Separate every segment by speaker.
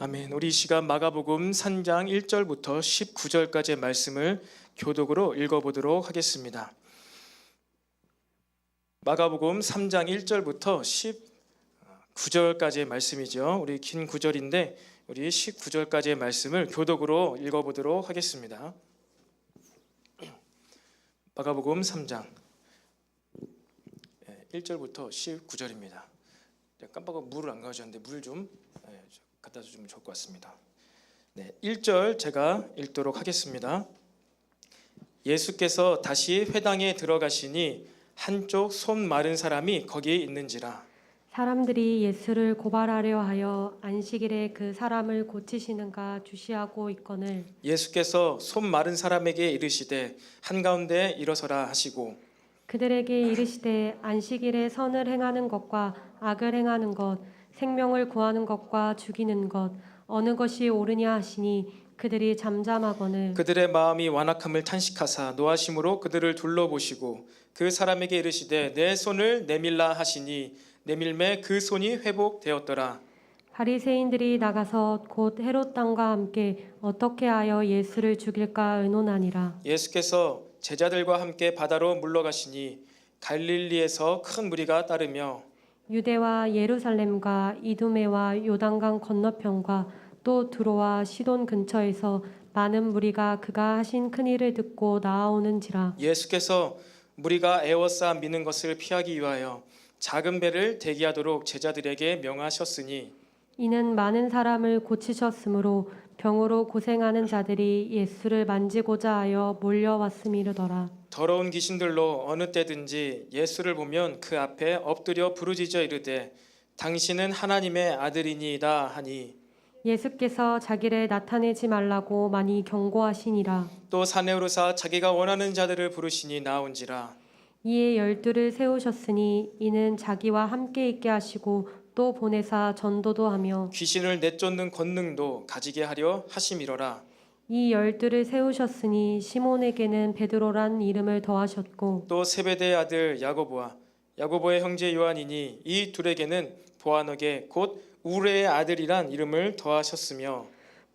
Speaker 1: 아멘. 우리 이 시간 마가복음 3장 1절부터 19절까지의 말씀을 교독으로 읽어보도록 하겠습니다. 마가복음 3장 1절부터 19절까지의 말씀이죠. 우리 긴 구절인데 우리 19절까지의 말씀을 교독으로 읽어보도록 하겠습니다. 마가복음 3장 1절부터 19절입니다. 깜빡하고 물을 안 가져왔는데 물 좀 갖다 주면 좋을 것 같습니다. 1절 제가 읽도록 하겠습니다. 예수께서 다시 회당에 들어가시니 한쪽 손 마른 사람이 거기에 있는지라.
Speaker 2: 사람들이 예수를 고발하려 하여 안식일에 그 사람을 고치시는가 주시하고 있거늘
Speaker 1: 예수께서 손 마른 사람에게 이르시되 한가운데 일어서라 하시고
Speaker 2: 그들에게 이르시되 안식일에 선을 행하는 것과 악을 행하는 것 생명을 구하는 것과 죽이는 것 어느 것이 옳으냐 하시니 그들이 잠잠하거늘
Speaker 1: 그들의 마음이 완악함을 탄식하사 노하심으로 그들을 둘러보시고 그 사람에게 이르시되 내 손을 내밀라 하시니 내밀매 그 손이 회복되었더라.
Speaker 2: 바리새인들이 나가서 곧 헤롯 당과 함께 어떻게 하여 예수를 죽일까 의논하니라.
Speaker 1: 예수께서 제자들과 함께 바다로 물러가시니 갈릴리에서 큰 무리가 따르며
Speaker 2: 유대와 예루살렘과 이두메와 요단강 건너편과 또 두로와 시돈 근처에서 많은 무리가 그가 하신 큰 일을 듣고 나아오는지라.
Speaker 1: 예수께서 무리가 애워싸 미는 것을 피하기 위하여 작은 배를 대기하도록 제자들에게 명하셨으니
Speaker 2: 이는 많은 사람을 고치셨으므로 병으로 고생하는 자들이 예수를 만지고자 하여 몰려왔음이르더라.
Speaker 1: 더러운 귀신들로 어느 때든지 예수를 보면 그 앞에 엎드려 부르짖어 이르되 당신은 하나님의 아들이니이다 하니
Speaker 2: 예수께서 자기를 나타내지 말라고 많이 경고하시니라.
Speaker 1: 또 사내오르사 자기가 원하는 자들을 부르시니 나온지라.
Speaker 2: 이에 12를 세우셨으니 이는 자기와 함께 있게 하시고 또 보내사 전도도 하며
Speaker 1: 귀신을 내쫓는 권능도 가지게 하려 하심이로라.
Speaker 2: 이 12를 세우셨으니 시몬에게는 베드로란 이름을 더하셨고
Speaker 1: 또 세베대의 아들 야고보와 야고보의 형제 요한이니 이 둘에게는 보아너게 곧 우레의 아들이란 이름을 더하셨으며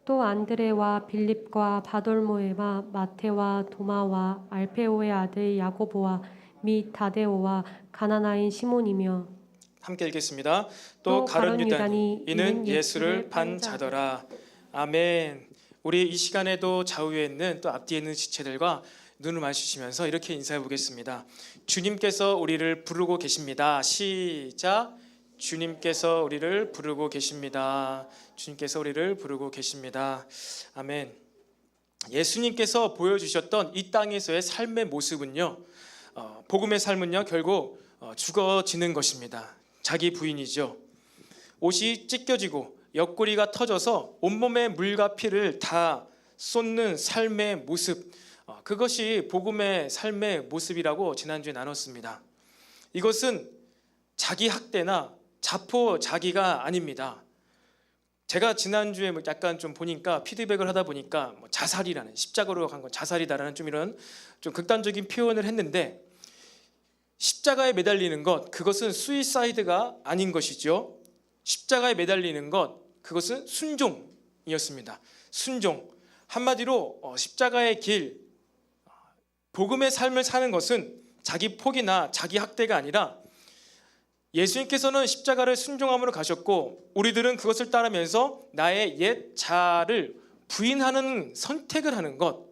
Speaker 2: 또 안드레와 빌립과 바돌모에와 마테와 도마와 알페오의 아들 야고보와 및 다데오와 가나나인 시몬이며
Speaker 1: 함께 읽겠습니다. 또 가룟 유다니 이는 예수를 판 자더라. 아멘. 우리 이 시간에도 좌우에 있는 또 앞뒤에 있는 지체들과 눈을 마주치면서 이렇게 인사해 보겠습니다. 주님께서 우리를 부르고 계십니다. 시작. 주님께서 우리를 부르고 계십니다. 주님께서 우리를 부르고 계십니다. 아멘. 예수님께서 보여주셨던 이 땅에서의 삶의 모습은요, 복음의 삶은요 결국 죽어지는 것입니다. 자기 부인이죠. 옷이 찢겨지고 옆구리가 터져서 온몸에 물과 피를 다 쏟는 삶의 모습, 그것이 복음의 삶의 모습이라고 지난주에 나눴습니다. 이것은 자기 학대나 자포자기가 아닙니다. 제가 지난주에 약간 좀 보니까 피드백을 하다 보니까 자살이라는, 십자가로 간 건 자살이다라는 좀 이런 좀 극단적인 표현을 했는데, 십자가에 매달리는 것, 그것은 수이사이드가 아닌 것이죠. 십자가에 매달리는 것, 그것은 순종이었습니다. 순종. 한마디로 십자가의 길, 복음의 삶을 사는 것은 자기 포기나 자기 학대가 아니라 예수님께서는 십자가를 순종함으로 가셨고 우리들은 그것을 따르면서 나의 옛 자아를 부인하는 선택을 하는 것,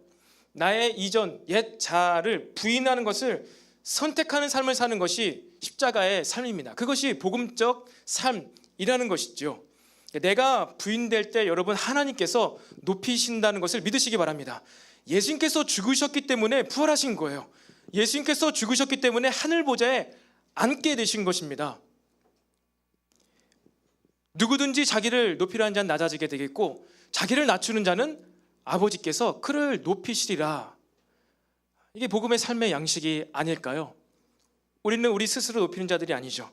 Speaker 1: 나의 이전 옛 자아를 부인하는 것을 선택하는 삶을 사는 것이 십자가의 삶입니다. 그것이 복음적 삶이라는 것이죠. 내가 부인될 때 여러분 하나님께서 높이신다는 것을 믿으시기 바랍니다. 예수님께서 죽으셨기 때문에 부활하신 거예요. 예수님께서 죽으셨기 때문에 하늘 보좌에 앉게 되신 것입니다. 누구든지 자기를 높이라는 자는 낮아지게 되겠고 자기를 낮추는 자는 아버지께서 그를 높이시리라. 이게 복음의 삶의 양식이 아닐까요? 우리는 우리 스스로 높이는 자들이 아니죠.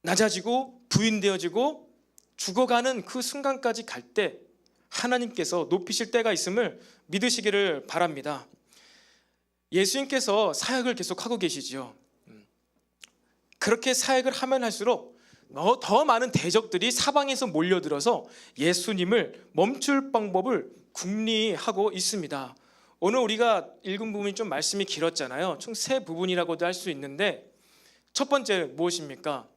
Speaker 1: 낮아지고 부인되어지고 죽어가는 그 순간까지 갈 때 하나님께서 높이실 때가 있음을 믿으시기를 바랍니다. 예수님께서 사역을 계속하고 계시지요. 그렇게 사역을 하면 할수록 더 많은 대적들이 사방에서 몰려들어서 예수님을 멈출 방법을 궁리하고 있습니다. 오늘 우리가 읽은 부분이 좀 말씀이 길었잖아요. 총 세 부분이라고도 할 수 있는데, 첫 번째 무엇입니까?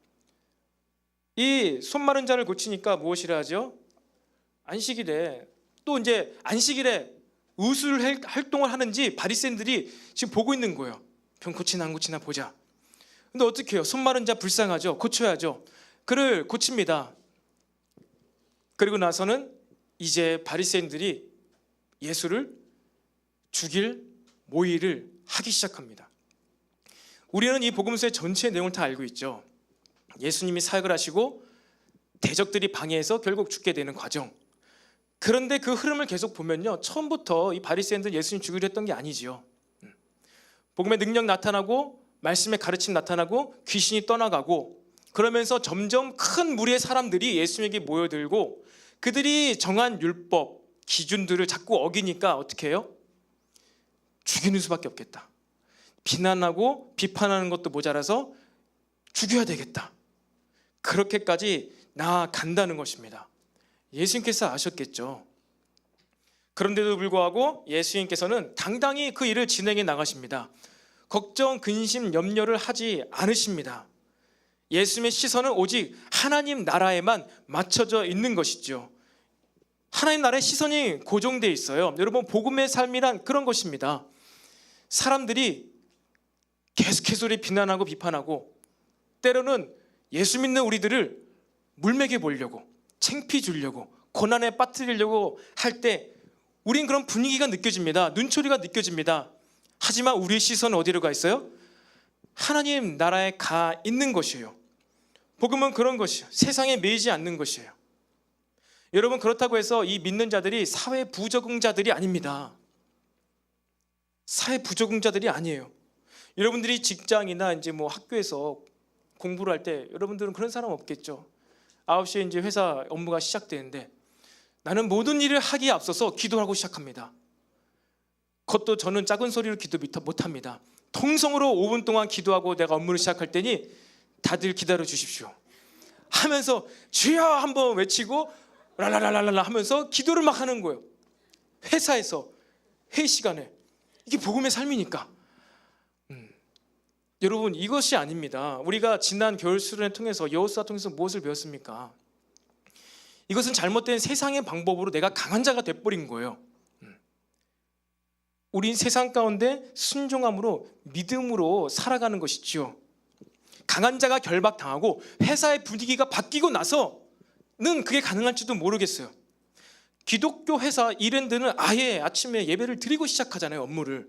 Speaker 1: 이 손 마른 자를 고치니까 무엇이라 하죠? 안식일에, 또 이제 안식일에 의술 활동을 하는지 바리새인들이 지금 보고 있는 거예요. 병 고치나 안 고치나 보자. 근데 어떻게 해요? 손 마른 자 불쌍하죠? 고쳐야죠. 그를 고칩니다. 그리고 나서는 이제 바리새인들이 예수를 죽일 모의를 하기 시작합니다. 우리는 이 복음서의 전체 내용을 다 알고 있죠. 예수님이 사역을 하시고 대적들이 방해해서 결국 죽게 되는 과정. 그런데 그 흐름을 계속 보면요, 처음부터 이 바리새인들 예수님 죽이려 했던 게 아니지요. 복음의 능력 나타나고 말씀의 가르침 나타나고 귀신이 떠나가고, 그러면서 점점 큰 무리의 사람들이 예수님에게 모여들고 그들이 정한 율법 기준들을 자꾸 어기니까 어떻게 해요? 죽이는 수밖에 없겠다. 비난하고 비판하는 것도 모자라서 죽여야 되겠다. 그렇게까지 나아간다는 것입니다. 예수님께서 아셨겠죠. 그런데도 불구하고 예수님께서는 당당히 그 일을 진행해 나가십니다. 걱정, 근심, 염려를 하지 않으십니다. 예수님의 시선은 오직 하나님 나라에만 맞춰져 있는 것이죠. 하나님 나라의 시선이 고정되어 있어요. 여러분, 복음의 삶이란 그런 것입니다. 사람들이 계속해서 비난하고 비판하고, 때로는 예수 믿는 우리들을 물매겨 보려고, 창피 주려고, 고난에 빠뜨리려고 할 때 우린 그런 분위기가 느껴집니다. 눈초리가 느껴집니다. 하지만 우리의 시선은 어디로 가 있어요? 하나님 나라에 가 있는 것이에요. 복음은 그런 것이에요. 세상에 매이지 않는 것이에요. 여러분, 그렇다고 해서 이 믿는 자들이 사회 부적응자들이 아닙니다. 사회 부적응자들이 아니에요. 여러분들이 직장이나 이제 학교에서 공부를 할 때 여러분들은 그런 사람 없겠죠. 9시에 이제 회사 업무가 시작되는데 나는 모든 일을 하기에 앞서서 기도하고 시작합니다. 그것도 저는 작은 소리로 기도 못합니다. 통성으로 5분 동안 기도하고 내가 업무를 시작할 테니 다들 기다려 주십시오 하면서 주여 한번 외치고 랄랄랄랄라 하면서 기도를 막 하는 거예요. 회사에서 회의 시간에. 이게 복음의 삶이니까. 여러분, 이것이 아닙니다. 우리가 지난 겨울 수련회 통해서 여호수아 통해서 무엇을 배웠습니까? 이것은 잘못된 세상의 방법으로 내가 강한 자가 돼버린 거예요. 우린 세상 가운데 순종함으로 믿음으로 살아가는 것이지요. 강한 자가 결박당하고 회사의 분위기가 바뀌고 나서는 그게 가능할지도 모르겠어요. 기독교 회사 이랜드는 아예 아침에 예배를 드리고 시작하잖아요. 업무를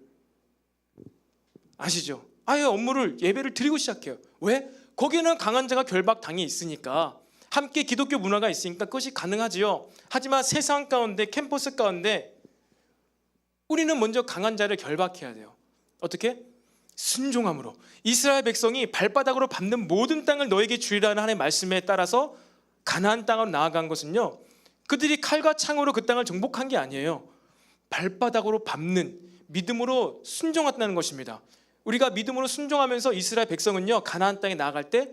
Speaker 1: 아시죠? 아예 업무를 예배를 드리고 시작해요. 왜? 거기는 강한 자가 결박당해 있으니까, 함께 기독교 문화가 있으니까 그것이 가능하지요. 하지만 세상 가운데, 캠퍼스 가운데 우리는 먼저 강한 자를 결박해야 돼요. 어떻게? 순종함으로. 이스라엘 백성이 발바닥으로 밟는 모든 땅을 너에게 주리라는 하나님의 말씀에 따라서 가나안 땅으로 나아간 것은요, 그들이 칼과 창으로 그 땅을 정복한 게 아니에요. 발바닥으로 밟는 믿음으로 순종했다는 것입니다. 우리가 믿음으로 순종하면서 이스라엘 백성은요, 가나안 땅에 나아갈 때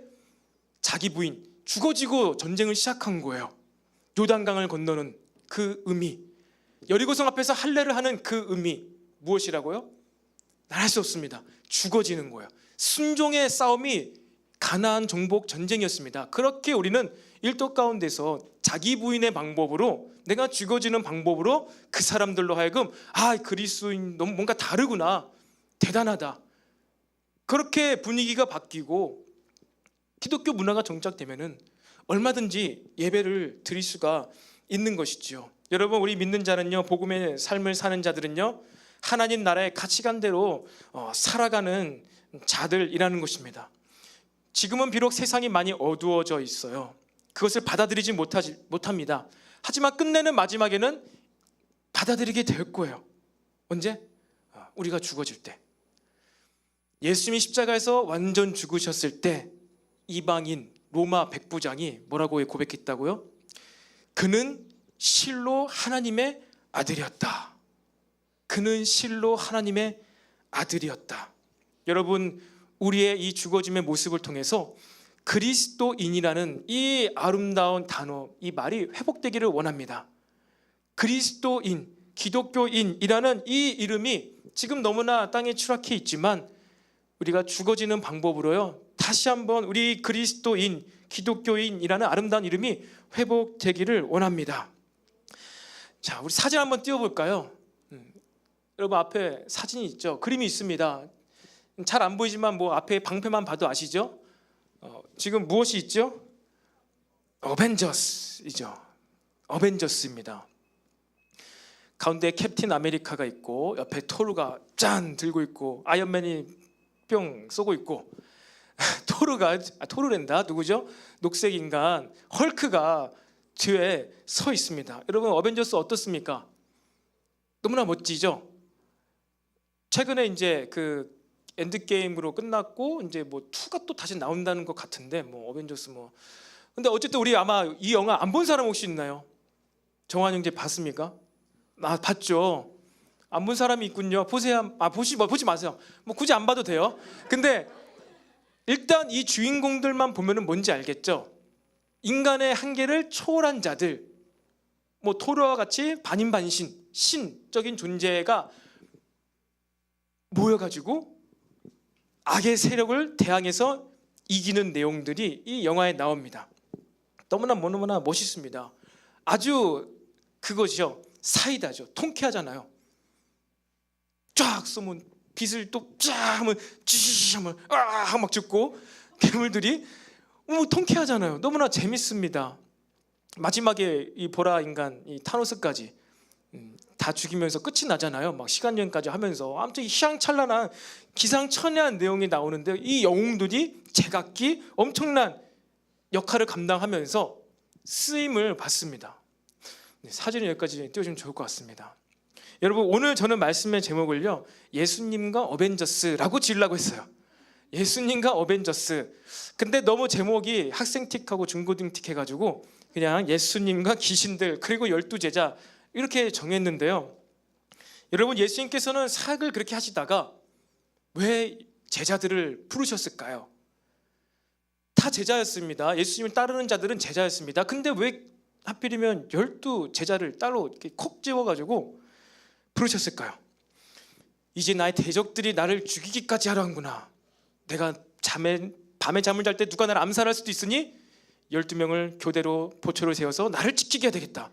Speaker 1: 자기 부인 죽어지고 전쟁을 시작한 거예요. 요단강을 건너는 그 의미, 여리고성 앞에서 할례를 하는 그 의미, 무엇이라고요? 말할 수 없습니다. 죽어지는 거예요. 순종의 싸움이 가나안 정복 전쟁이었습니다. 그렇게 우리는 일도 가운데서 자기 부인의 방법으로, 내가 죽어지는 방법으로 그 사람들로 하여금 그리스도인 너무 뭔가 다르구나, 대단하다, 그렇게 분위기가 바뀌고 기독교 문화가 정착되면은 얼마든지 예배를 드릴 수가 있는 것이지요. 여러분, 우리 믿는 자는요, 복음의 삶을 사는 자들은요, 하나님 나라의 가치관대로 살아가는 자들이라는 것입니다. 지금은 비록 세상이 많이 어두워져 있어요. 그것을 받아들이지 못합니다. 하지만 끝내는 마지막에는 받아들이게 될 거예요. 언제? 우리가 죽어질 때. 예수님이 십자가에서 완전 죽으셨을 때 이방인 로마 백부장이 뭐라고 고백했다고요? 그는 실로 하나님의 아들이었다. 그는 실로 하나님의 아들이었다. 여러분, 우리의 이 죽어짐의 모습을 통해서 그리스도인이라는 이 아름다운 단어, 이 말이 회복되기를 원합니다. 그리스도인, 기독교인이라는 이 이름이 지금 너무나 땅에 추락해 있지만 우리가 죽어지는 방법으로요, 다시 한번 우리 그리스도인, 기독교인이라는 아름다운 이름이 회복되기를 원합니다. 자, 우리 사진 한번 띄워볼까요? 여러분 앞에 사진이 있죠? 그림이 있습니다. 잘 안 보이지만 뭐 앞에 방패만 봐도 아시죠? 지금 무엇이 있죠? 어벤져스이죠. 어벤져스입니다. 가운데 캡틴 아메리카가 있고 옆에 토르가 짠 들고 있고 아이언맨이 뿅 쏘고 있고 토르랜다 누구죠? 녹색 인간 헐크가 뒤에 서 있습니다. 여러분 어벤져스 어떻습니까? 너무나 멋지죠? 최근에 이제 그 엔드게임으로 끝났고 이제 뭐 2가 또 다시 나온다는 것 같은데 뭐 어벤져스 뭐 근데 어쨌든 우리 아마 이 영화 안 본 사람 혹시 있나요? 정환 형제 봤습니까? 아 봤죠. 안 본 사람이 있군요. 보세요. 보지 마세요. 뭐 굳이 안 봐도 돼요. 근데 일단 이 주인공들만 보면은 뭔지 알겠죠? 인간의 한계를 초월한 자들, 뭐 토르와 같이 반인반신, 신적인 존재가 모여가지고 악의 세력을 대항해서 이기는 내용들이 이 영화에 나옵니다. 너무나 멋있습니다. 아주 그것이요, 사이다죠. 통쾌하잖아요. 쫙 쏘면 빛을 또 쫙 하면 쥐 하면 막 죽고 괴물들이 통쾌하잖아요. 너무나 재밌습니다. 마지막에 이 보라 인간 이 타노스까지 다 죽이면서 끝이 나잖아요. 막 시간 여행까지 하면서 아무튼 희망찬란한 기상천외한 내용이 나오는데 이 영웅들이 제각기 엄청난 역할을 감당하면서 쓰임을 받습니다. 사진을 여기까지 띄워주면 좋을 것 같습니다. 여러분 오늘 저는 말씀의 제목을요, 예수님과 어벤져스라고 지으려고 했어요. 예수님과 어벤져스. 근데 너무 제목이 학생틱하고 중고등틱 해가지고 그냥 예수님과 귀신들 그리고 12제자 이렇게 정했는데요. 여러분 예수님께서는 사역을 그렇게 하시다가 왜 제자들을 부르셨을까요? 다 제자였습니다. 예수님을 따르는 자들은 제자였습니다. 근데 왜 하필이면 12제자를 따로 이렇게 콕 집어가지고 부르셨을까요? 이제 나의 대적들이 나를 죽이기까지 하려 하는구나. 내가 밤에 잠을 잘 때 누가 나를 암살할 수도 있으니 12명을 교대로 보초를 세워서 나를 지키게 해야 되겠다.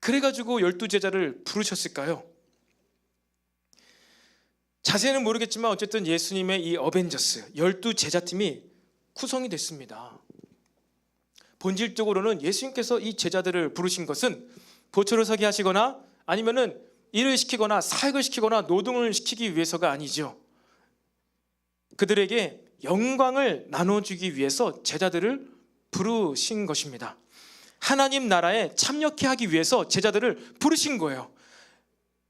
Speaker 1: 그래가지고 12제자를 부르셨을까요? 자세히는 모르겠지만 어쨌든 예수님의 이 어벤져스 12제자팀이 구성이 됐습니다. 본질적으로는 예수님께서 이 제자들을 부르신 것은 보초를 서게 하시거나 아니면은 일을 시키거나 사역을 시키거나 노동을 시키기 위해서가 아니죠. 그들에게 영광을 나눠주기 위해서 제자들을 부르신 것입니다. 하나님 나라에 참여케 하기 위해서 제자들을 부르신 거예요.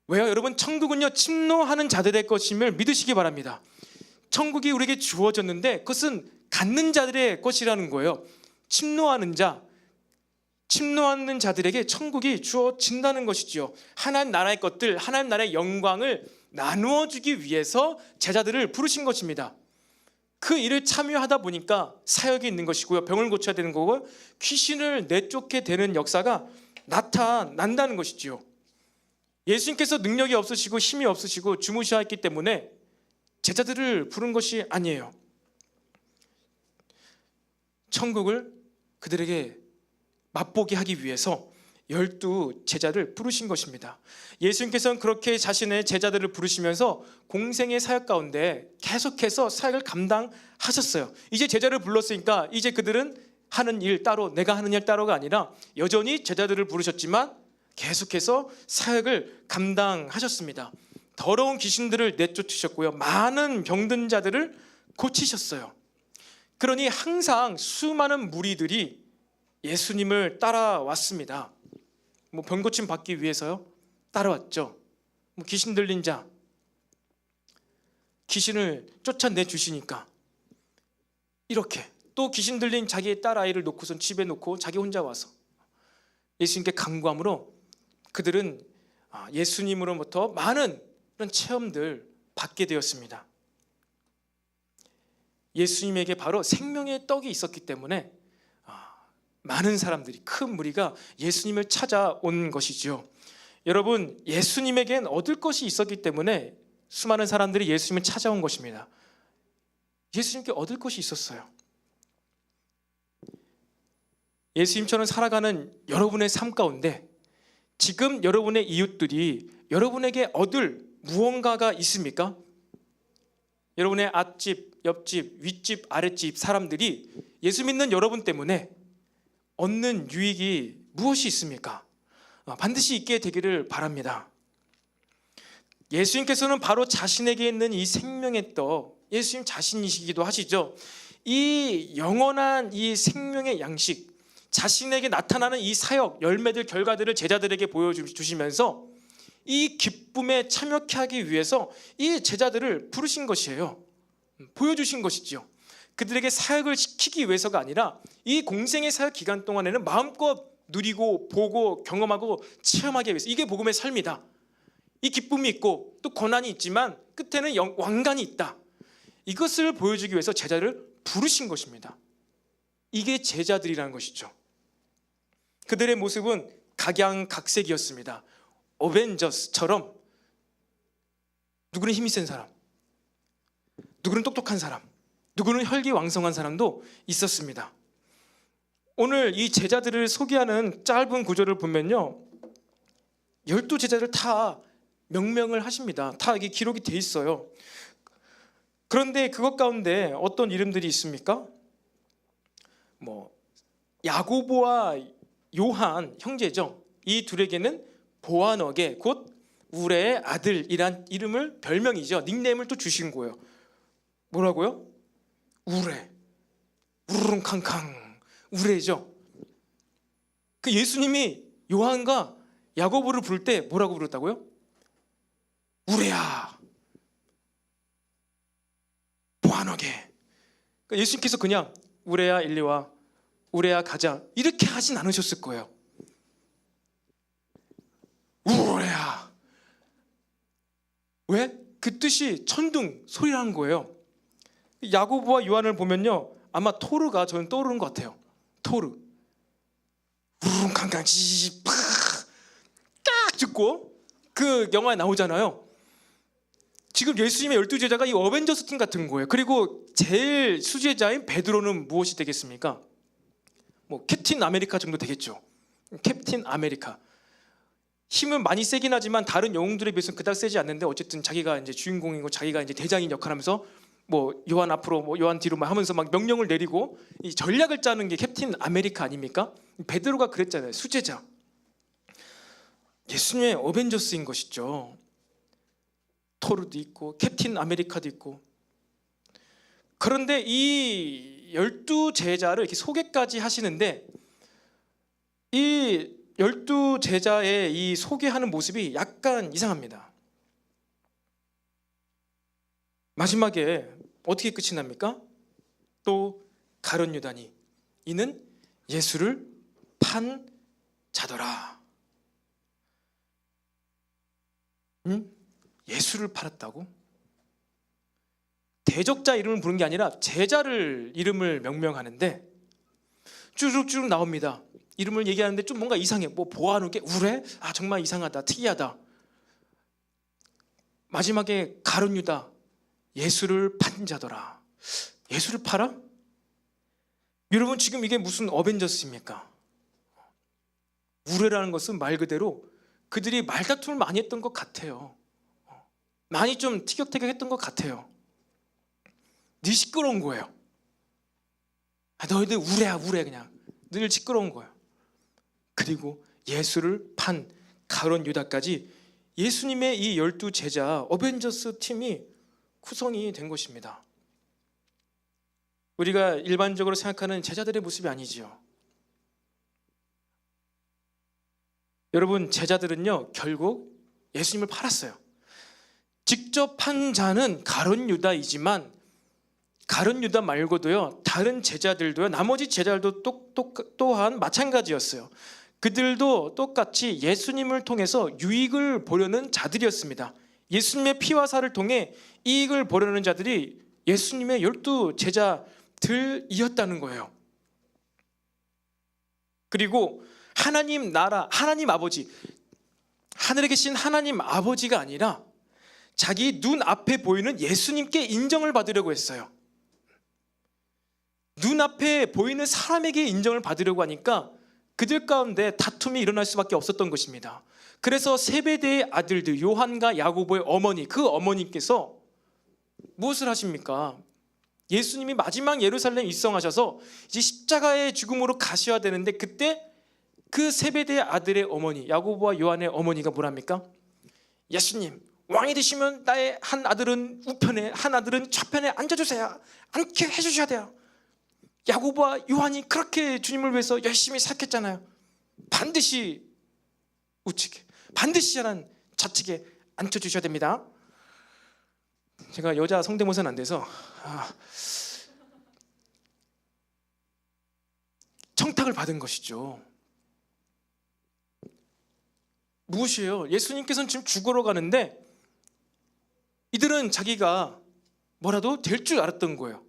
Speaker 1: 왜요? 여러분 천국은요 침노하는 자들의 것임을 믿으시기 바랍니다. 천국이 우리에게 주어졌는데 그것은 갖는 자들의 것이라는 거예요. 침노하는 자들에게 천국이 주어진다는 것이지요. 하나님 나라의 것들, 하나님 나라의 영광을 나누어 주기 위해서 제자들을 부르신 것입니다. 그 일을 참여하다 보니까 사역이 있는 것이고요, 병을 고쳐야 되는 거고 귀신을 내쫓게 되는 역사가 나타난다는 것이지요. 예수님께서 능력이 없으시고 힘이 없으시고 주무셔야 했기 때문에 제자들을 부른 것이 아니에요. 천국을 그들에게 맛보게 하기 위해서 12제자를 부르신 것입니다. 예수님께서는 그렇게 자신의 제자들을 부르시면서 공생의 사역 가운데 계속해서 사역을 감당하셨어요. 이제 제자를 불렀으니까 이제 그들은 하는 일 따로, 내가 하는 일 따로가 아니라 여전히 제자들을 부르셨지만 계속해서 사역을 감당하셨습니다. 더러운 귀신들을 내쫓으셨고요, 많은 병든 자들을 고치셨어요. 그러니 항상 수많은 무리들이 예수님을 따라왔습니다. 뭐 병고침 받기 위해서요? 따라왔죠. 뭐 귀신 들린 자, 귀신을 쫓아내 주시니까 이렇게 또 귀신 들린 자기의 딸 아이를 놓고선 집에 놓고 자기 혼자 와서 예수님께 간구함으로 그들은 예수님으로부터 많은 그런 체험들 받게 되었습니다. 예수님에게 바로 생명의 떡이 있었기 때문에 많은 사람들이, 큰 무리가 예수님을 찾아온 것이죠. 여러분, 예수님에겐 얻을 것이 있었기 때문에 수많은 사람들이 예수님을 찾아온 것입니다. 예수님께 얻을 것이 있었어요. 예수님처럼 살아가는 여러분의 삶 가운데 지금 여러분의 이웃들이 여러분에게 얻을 무언가가 있습니까? 여러분의 앞집, 옆집, 윗집, 아랫집 사람들이 예수 믿는 여러분 때문에 얻는 유익이 무엇이 있습니까? 반드시 있게 되기를 바랍니다. 예수님께서는 바로 자신에게 있는 이 생명의 떡, 예수님 자신이시기도 하시죠. 이 영원한 이 생명의 양식, 자신에게 나타나는 이 사역, 열매들, 결과들을 제자들에게 보여주시면서 이 기쁨에 참여케 하기 위해서 이 제자들을 부르신 것이에요. 보여주신 것이죠. 그들에게 사역을 시키기 위해서가 아니라 이 공생의 사역 기간 동안에는 마음껏 누리고 보고 경험하고 체험하기 위해서, 이게 복음의 삶이다. 이 기쁨이 있고 또 고난이 있지만 끝에는 왕관이 있다. 이것을 보여주기 위해서 제자를 부르신 것입니다. 이게 제자들이라는 것이죠. 그들의 모습은 각양각색이었습니다. 어벤져스처럼 누구는 힘이 센 사람, 누구는 똑똑한 사람, 누구는 혈기왕성한 사람도 있었습니다. 오늘 이 제자들을 소개하는 짧은 구절을 보면요, 12제자를 다 명명을 하십니다. 다 이게 기록이 돼 있어요. 그런데 그것 가운데 어떤 이름들이 있습니까? 야고보와 요한 형제죠. 이 둘에게는 보아너게, 곧 우레의 아들이란 이름을, 별명이죠, 닉네임을 또 주신 거예요. 뭐라고요? 우레, 우르릉캉캉, 우레죠. 그 예수님이 요한과 야고보를 부를 때 뭐라고 부르었다고요? 우레야, 보아너게. 그러니까 예수님께서 그냥 우레야 일리 와, 우레야 가자, 이렇게 하진 않으셨을 거예요. 우레야. 왜? 그 뜻이 천둥 소리라는 거예요. 야고보와 요한을 보면요, 아마 토르가 저는 떠오르는 것 같아요. 토르. 우르릉캉캉 지지지 팍 듣고 그 영화에 나오잖아요. 지금 예수님의 12제자가 이 어벤져스 팀 같은 거예요. 그리고 제일 수제자인 베드로는 무엇이 되겠습니까? 캡틴 아메리카 정도 되겠죠. 캡틴 아메리카. 힘은 많이 세긴 하지만 다른 영웅들에 비해서는 그닥 세지 않는데 어쨌든 자기가 이제 주인공이고 자기가 이제 대장인 역할하면서 요한 앞으로 요한 뒤로 하면서 막 명령을 내리고 이 전략을 짜는 게 캡틴 아메리카 아닙니까? 베드로가 그랬잖아요. 수제자. 예수님의 어벤져스인 것이죠. 토르도 있고 캡틴 아메리카도 있고. 그런데 이 12제자를 이렇게 소개까지 하시는데 이 12제자의 이 소개하는 모습이 약간 이상합니다. 마지막에 어떻게 끝이 납니까? 또 가룟 유다니 이는 예수를 판 자더라. 예수를 팔았다고? 대적자 이름을 부른 게 아니라 제자를 이름을 명명하는데 쭈룩쭈룩 나옵니다. 이름을 얘기하는데 좀 뭔가 이상해. 보아누게 우레? 정말 이상하다, 특이하다. 마지막에 가룟 유다, 예수를 판 자더라. 예수를 팔아? 여러분, 지금 이게 무슨 어벤져스입니까? 우레라는 것은 말 그대로 그들이 말다툼을 많이 했던 것 같아요. 많이 좀 티격태격했던 것 같아요. 늘 시끄러운 거예요. 너희들 우레야 우레, 그냥 늘 시끄러운 거예요. 그리고 예수를 판 가룟 유다까지 예수님의 이 12제자 어벤져스 팀이 구성이 된 것입니다. 우리가 일반적으로 생각하는 제자들의 모습이 아니지요. 여러분, 제자들은요 결국 예수님을 팔았어요. 직접 판 자는 가룟 유다이지만 가룟 유다 말고도요 다른 제자들도요, 나머지 제자들도 또한 마찬가지였어요. 그들도 똑같이 예수님을 통해서 유익을 보려는 자들이었습니다. 예수님의 피와 살을 통해 이익을 보려는 자들이 예수님의 12 제자들이었다는 거예요. 그리고 하나님 나라, 하나님 아버지, 하늘에 계신 하나님 아버지가 아니라 자기 눈앞에 보이는 예수님께 인정을 받으려고 했어요. 눈앞에 보이는 사람에게 인정을 받으려고 하니까 그들 가운데 다툼이 일어날 수밖에 없었던 것입니다. 그래서 세베대의 아들들 요한과 야고보의 어머니, 그 어머니께서 무엇을 하십니까? 예수님이 마지막 예루살렘에 입성하셔서 이제 십자가의 죽음으로 가셔야 되는데, 그때 그 세베대의 아들의 어머니, 야고보와 요한의 어머니가 뭐랍니까? 예수님, 왕이 되시면 나의 한 아들은 우편에, 한 아들은 좌편에 앉아주세요. 앉게 해주셔야 돼요. 야고보와 요한이 그렇게 주님을 위해서 열심히 살겠잖아요. 반드시 우측에, 반드시 좌측에 앉혀주셔야 됩니다. 제가 여자 성대모사는 안 돼서 청탁을 받은 것이죠. 무엇이에요? 예수님께서는 지금 죽으러 가는데 이들은 자기가 뭐라도 될 줄 알았던 거예요.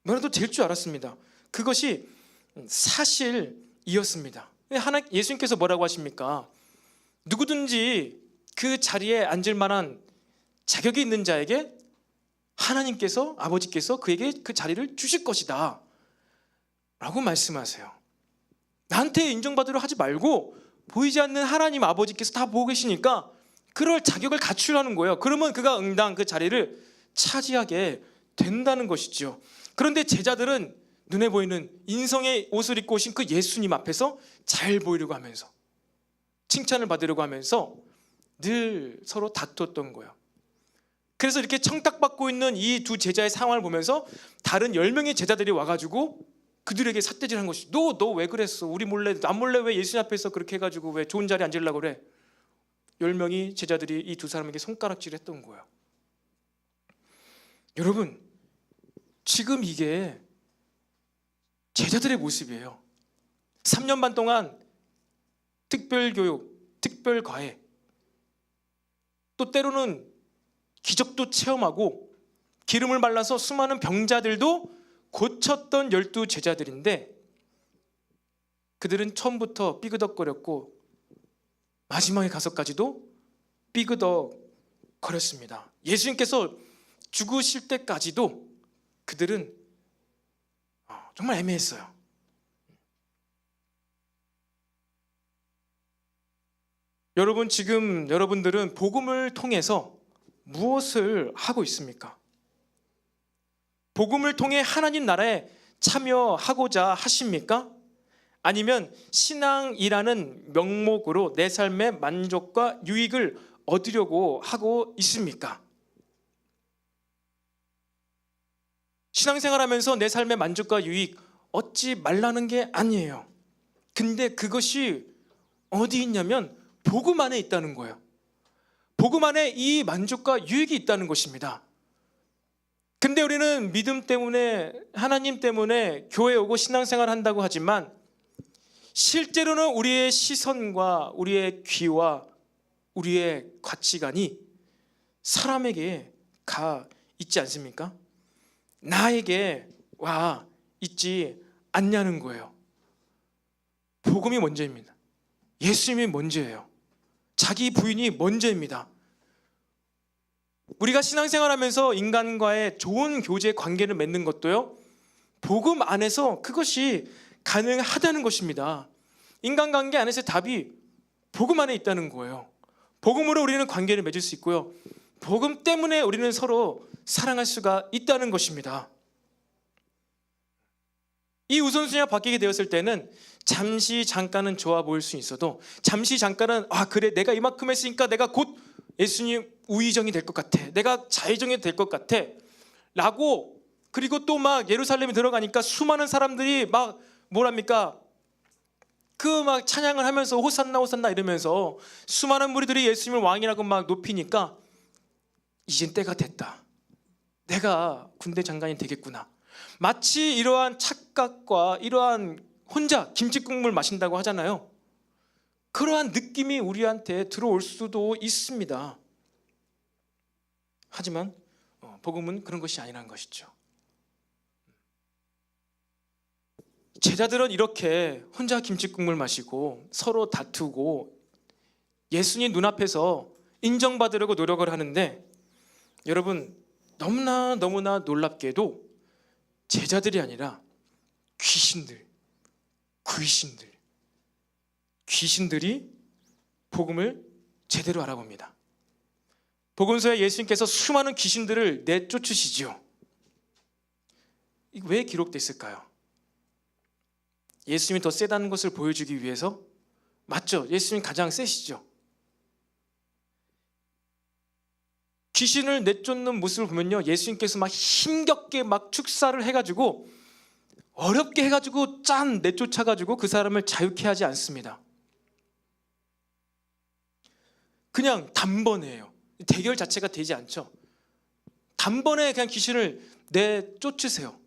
Speaker 1: 뭐라도 될 줄 알았습니다. 그것이 사실이었습니다. 예수님께서 뭐라고 하십니까? 누구든지 그 자리에 앉을 만한 자격이 있는 자에게 하나님께서, 아버지께서 그에게 그 자리를 주실 것이다 라고 말씀하세요. 나한테 인정받으려 하지 말고 보이지 않는 하나님 아버지께서 다 보고 계시니까 그럴 자격을 갖추라는 거예요. 그러면 그가 응당 그 자리를 차지하게 된다는 것이죠. 그런데 제자들은 눈에 보이는 인성의 옷을 입고 오신 그 예수님 앞에서 잘 보이려고 하면서, 칭찬을 받으려고 하면서 늘 서로 다투었던 거예요. 그래서 이렇게 청탁받고 있는 이 두 제자의 상황을 보면서 다른 10명의 제자들이 와가지고 그들에게 삿대질한 것이, 너 왜 그랬어? 우리 몰래, 남 몰래 왜 예수님 앞에서 그렇게 해가지고 왜 좋은 자리에 앉으려고 그래? 10명의 제자들이 이 두 사람에게 손가락질을 했던 거예요. 여러분, 지금 이게 제자들의 모습이에요. 3년 반 동안 특별교육, 특별과외, 또 때로는 기적도 체험하고 기름을 발라서 수많은 병자들도 고쳤던 12 제자들인데, 그들은 처음부터 삐그덕거렸고 마지막에 가서까지도 삐그덕거렸습니다. 예수님께서 죽으실 때까지도 그들은 정말 애매했어요. 여러분, 지금 여러분들은 복음을 통해서 무엇을 하고 있습니까? 복음을 통해 하나님 나라에 참여하고자 하십니까? 아니면 신앙이라는 명목으로 내 삶의 만족과 유익을 얻으려고 하고 있습니까? 신앙생활하면서 내 삶의 만족과 유익 얻지 말라는 게 아니에요. 근데 그것이 어디 있냐면 복음 안에 있다는 거예요. 복음 안에 이 만족과 유익이 있다는 것입니다. 근데 우리는 믿음 때문에, 하나님 때문에 교회에 오고 신앙생활 한다고 하지만 실제로는 우리의 시선과 우리의 귀와 우리의 가치관이 사람에게 가 있지 않습니까? 나에게 와 있지 않냐는 거예요. 복음이 먼저입니다. 예수님이 먼저예요. 자기 부인이 먼저입니다. 우리가 신앙생활하면서 인간과의 좋은 교제 관계를 맺는 것도요, 복음 안에서 그것이 가능하다는 것입니다. 인간관계 안에서의 답이 복음 안에 있다는 거예요. 복음으로 우리는 관계를 맺을 수 있고요, 복음 때문에 우리는 서로 사랑할 수가 있다는 것입니다. 이 우선순위가 바뀌게 되었을 때는 잠시 잠깐은 좋아 보일 수 있어도, 잠시 잠깐은 그래 내가 이만큼 했으니까 내가 곧 예수님 우의정이 될 것 같아, 내가 자의정이 될 것 같아 라고, 그리고 또 막 예루살렘에 들어가니까 수많은 사람들이 막 뭐랍니까, 그 막 찬양을 하면서 호산나 호산나 이러면서 수많은 무리들이 예수님을 왕이라고 막 높이니까 이젠 때가 됐다, 내가 군대 장관이 되겠구나, 마치 이러한 착각과 이러한 혼자 김치국물 마신다고 하잖아요. 그러한 느낌이 우리한테 들어올 수도 있습니다. 하지만 복음은 그런 것이 아니라는 것이죠. 제자들은 이렇게 혼자 김치국물 마시고 서로 다투고 예수님 눈앞에서 인정받으려고 노력을 하는데, 여러분 너무나 놀랍게도 제자들이 아니라 귀신들이 복음을 제대로 알아봅니다. 복음서에 예수님께서 수많은 귀신들을 내쫓으시지요. 이거 왜 기록됐을까요? 예수님이 더 세다는 것을 보여주기 위해서? 맞죠? 예수님이 가장 세시죠. 귀신을 내쫓는 모습을 보면요, 예수님께서 막 힘겹게 막 축사를 해가지고 어렵게 해가지고 내쫓아가지고 그 사람을 자유케 하지 않습니다. 그냥 단번에예요. 대결 자체가 되지 않죠. 단번에 그냥 귀신을 내쫓으세요.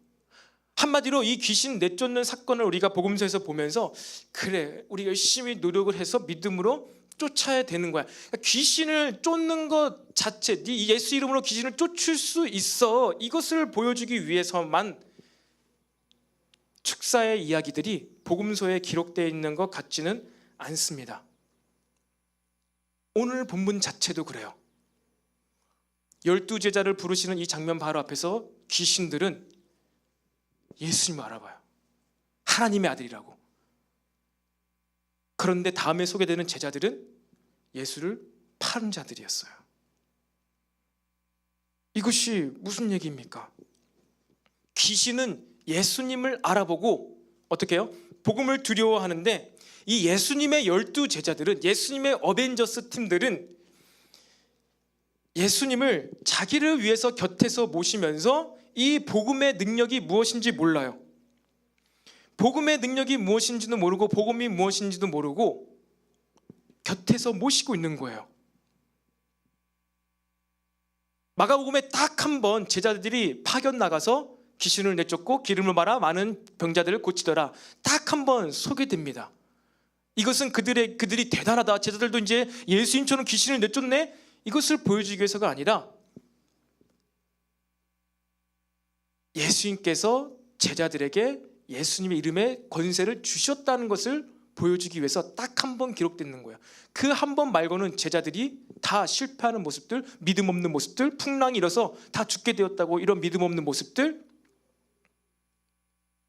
Speaker 1: 한마디로 이 귀신 내쫓는 사건을 우리가 복음서에서 보면서, 그래, 우리 열심히 노력을 해서 믿음으로 쫓아야 되는 거야. 그러니까 귀신을 쫓는 것 자체, 이 예수 이름으로 귀신을 쫓을 수 있어, 이것을 보여주기 위해서만 축사의 이야기들이 복음서에 기록되어 있는 것 같지는 않습니다. 오늘 본문 자체도 그래요. 12제자를 부르시는 이 장면 바로 앞에서 귀신들은 예수님을 알아봐요. 하나님의 아들이라고. 그런데 다음에 소개되는 제자들은 예수를 파는 자들이었어요. 이것이 무슨 얘기입니까? 귀신은 예수님을 알아보고 어떻게 해요? 복음을 두려워하는데, 이 예수님의 12제자들은, 예수님의 어벤져스 팀들은 예수님을 자기를 위해서 곁에서 모시면서 이 복음의 능력이 무엇인지 몰라요. 복음의 능력이 무엇인지도 모르고 복음이 무엇인지도 모르고 곁에서 모시고 있는 거예요. 마가복음에 딱 한 번 제자들이 파견 나가서 귀신을 내쫓고 기름을 말아 많은 병자들을 고치더라, 딱 한 번 소개됩니다. 이것은 그들이 대단하다, 제자들도 이제 예수님처럼 귀신을 내쫓네, 이것을 보여주기 위해서가 아니라 예수님께서 제자들에게 예수님의 이름에 권세를 주셨다는 것을 보여주기 위해서 딱 한 번 기록되는 거예요. 그 한 번 말고는 제자들이 다 실패하는 모습들, 믿음 없는 모습들, 풍랑이 일어서 다 죽게 되었다고, 이런 믿음 없는 모습들,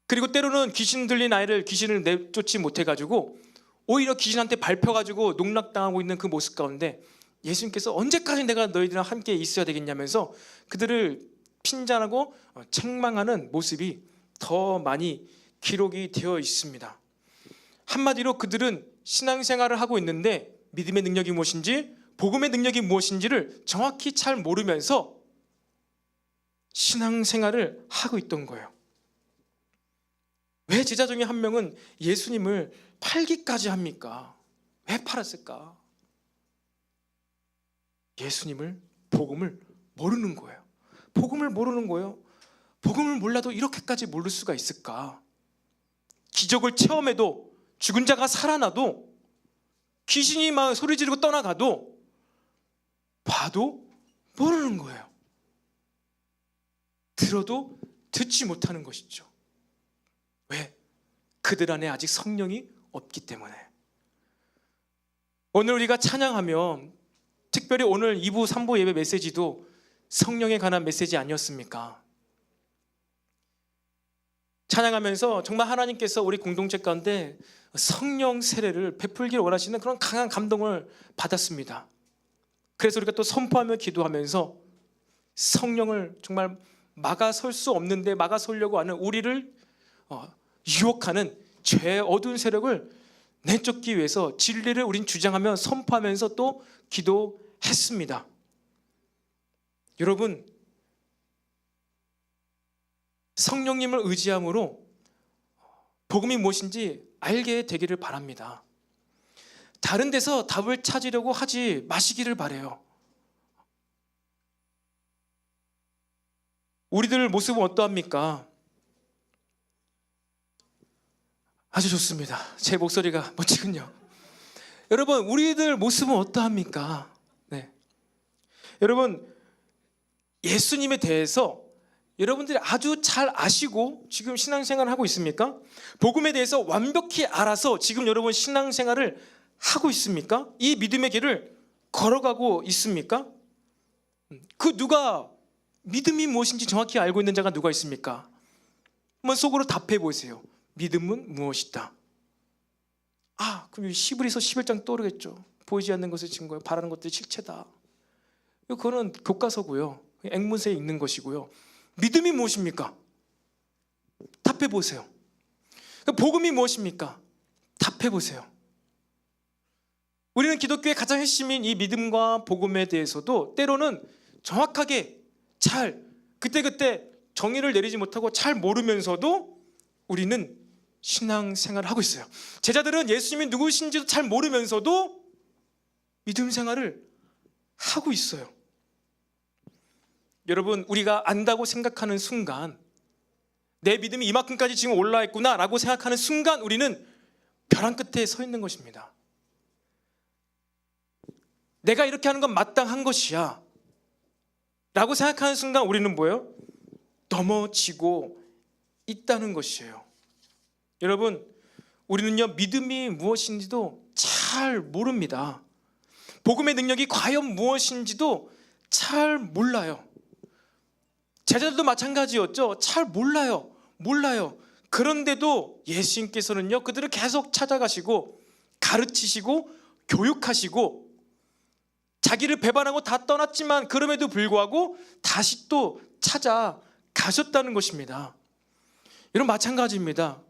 Speaker 1: 그리고 때로는 귀신 들린 아이를 귀신을 내쫓지 못해가지고 오히려 귀신한테 밟혀가지고 농락당하고 있는 그 모습 가운데 예수님께서 언제까지 내가 너희들이랑 함께 있어야 되겠냐면서 그들을 핀잔하고 책망하는 모습이 더 많이 기록이 되어 있습니다. 한마디로 그들은 신앙생활을 하고 있는데 믿음의 능력이 무엇인지, 복음의 능력이 무엇인지를 정확히 잘 모르면서 신앙생활을 하고 있던 거예요. 왜 제자 중에 한 명은 예수님을 팔기까지 합니까? 왜 팔았을까? 예수님을, 복음을 모르는 거예요. 복음을 모르는 거예요. 복음을 몰라도 이렇게까지 모를 수가 있을까? 기적을 체험해도, 죽은 자가 살아나도, 귀신이 막 소리 지르고 떠나가도 봐도 모르는 거예요. 들어도 듣지 못하는 것이죠. 왜? 그들 안에 아직 성령이 없기 때문에. 오늘 우리가 찬양하면, 특별히 오늘 2부 3부 예배 메시지도 성령에 관한 메시지 아니었습니까? 찬양하면서 정말 하나님께서 우리 공동체 가운데 성령 세례를 베풀기를 원하시는 그런 강한 감동을 받았습니다. 그래서 우리가 또 선포하며 기도하면서 성령을 정말 막아설 수 없는데 막아서려고 하는 우리를 유혹하는 죄의 어두운 세력을 내쫓기 위해서 진리를 우린 주장하며 선포하면서 또 기도했습니다. 여러분, 성령님을 의지함으로 복음이 무엇인지 알게 되기를 바랍니다. 다른 데서 답을 찾으려고 하지 마시기를 바라요. 우리들 모습은 어떠합니까? 아주 좋습니다. 제 목소리가 멋지군요. 여러분, 우리들 모습은 어떠합니까? 네. 여러분, 예수님에 대해서 여러분들이 아주 잘 아시고 지금 신앙생활을 하고 있습니까? 복음에 대해서 완벽히 알아서 지금 여러분 신앙생활을 하고 있습니까? 이 믿음의 길을 걸어가고 있습니까? 그 누가 믿음이 무엇인지 정확히 알고 있는 자가 누가 있습니까? 한번 속으로 답해 보세요. 믿음은 무엇이다? 그럼 히브리서 11장 떠오르겠죠. 보이지 않는 것을 증거해 바라는 것들이 실체다. 그거는 교과서고요. 앵무새에 읽는 것이고요. 믿음이 무엇입니까? 답해 보세요. 복음이 무엇입니까? 답해 보세요. 우리는 기독교의 가장 핵심인 이 믿음과 복음에 대해서도 때로는 정확하게 잘 그때그때 정의를 내리지 못하고 잘 모르면서도 우리는 신앙생활을 하고 있어요. 제자들은 예수님이 누구신지도 잘 모르면서도 믿음 생활을 하고 있어요. 여러분, 우리가 안다고 생각하는 순간, 내 믿음이 이만큼까지 지금 올라 있구나 라고 생각하는 순간 우리는 벼랑 끝에 서 있는 것입니다. 내가 이렇게 하는 건 마땅한 것이야 라고 생각하는 순간 우리는 뭐예요? 넘어지고 있다는 것이에요. 여러분, 우리는요 믿음이 무엇인지도 잘 모릅니다. 복음의 능력이 과연 무엇인지도 잘 몰라요. 제자들도 마찬가지였죠. 잘 몰라요. 그런데도 예수님께서는요 그들을 계속 찾아가시고 가르치시고 교육하시고 자기를 배반하고 다 떠났지만 그럼에도 불구하고 다시 또 찾아가셨다는 것입니다. 여러분, 마찬가지입니다.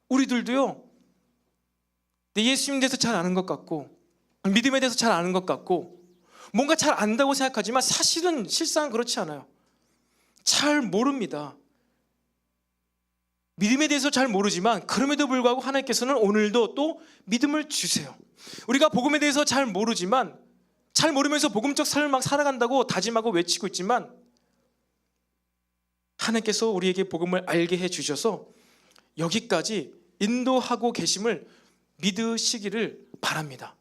Speaker 1: 우리들도요 예수님에 대해서 잘 아는 것 같고 믿음에 대해서 잘 아는 것 같고 뭔가 잘 안다고 생각하지만 사실은 실상은 그렇지 않아요. 잘 모릅니다. 믿음에 대해서 잘 모르지만 그럼에도 불구하고 하나님께서는 오늘도 또 믿음을 주세요. 우리가 복음에 대해서 잘 모르지만 잘 모르면서 복음적 삶을 막 살아간다고 다짐하고 외치고 있지만 하나님께서 우리에게 복음을 알게 해주셔서 여기까지 인도하고 계심을 믿으시기를 바랍니다.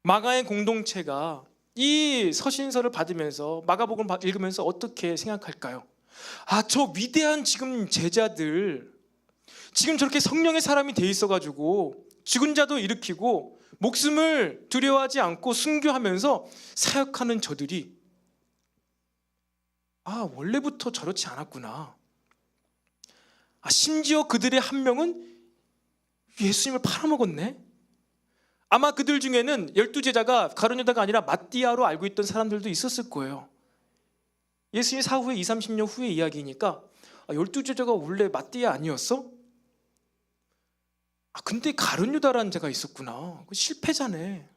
Speaker 1: 마가의 공동체가 이 서신서를 받으면서 마가복음을 읽으면서 어떻게 생각할까요? 저 위대한 지금 제자들, 지금 저렇게 성령의 사람이 돼 있어가지고 죽은 자도 일으키고 목숨을 두려워하지 않고 순교하면서 사역하는 저들이 원래부터 저렇지 않았구나. 심지어 그들의 한 명은 예수님을 팔아먹었네. 아마 그들 중에는 12제자가 가룟 유다가 아니라 마띠아로 알고 있던 사람들도 있었을 거예요. 예수님 사후에 20-30년 후의 이야기니까 12제자가 원래 마띠아 아니었어? 근데 가룟 유다라는 자가 있었구나. 실패자네.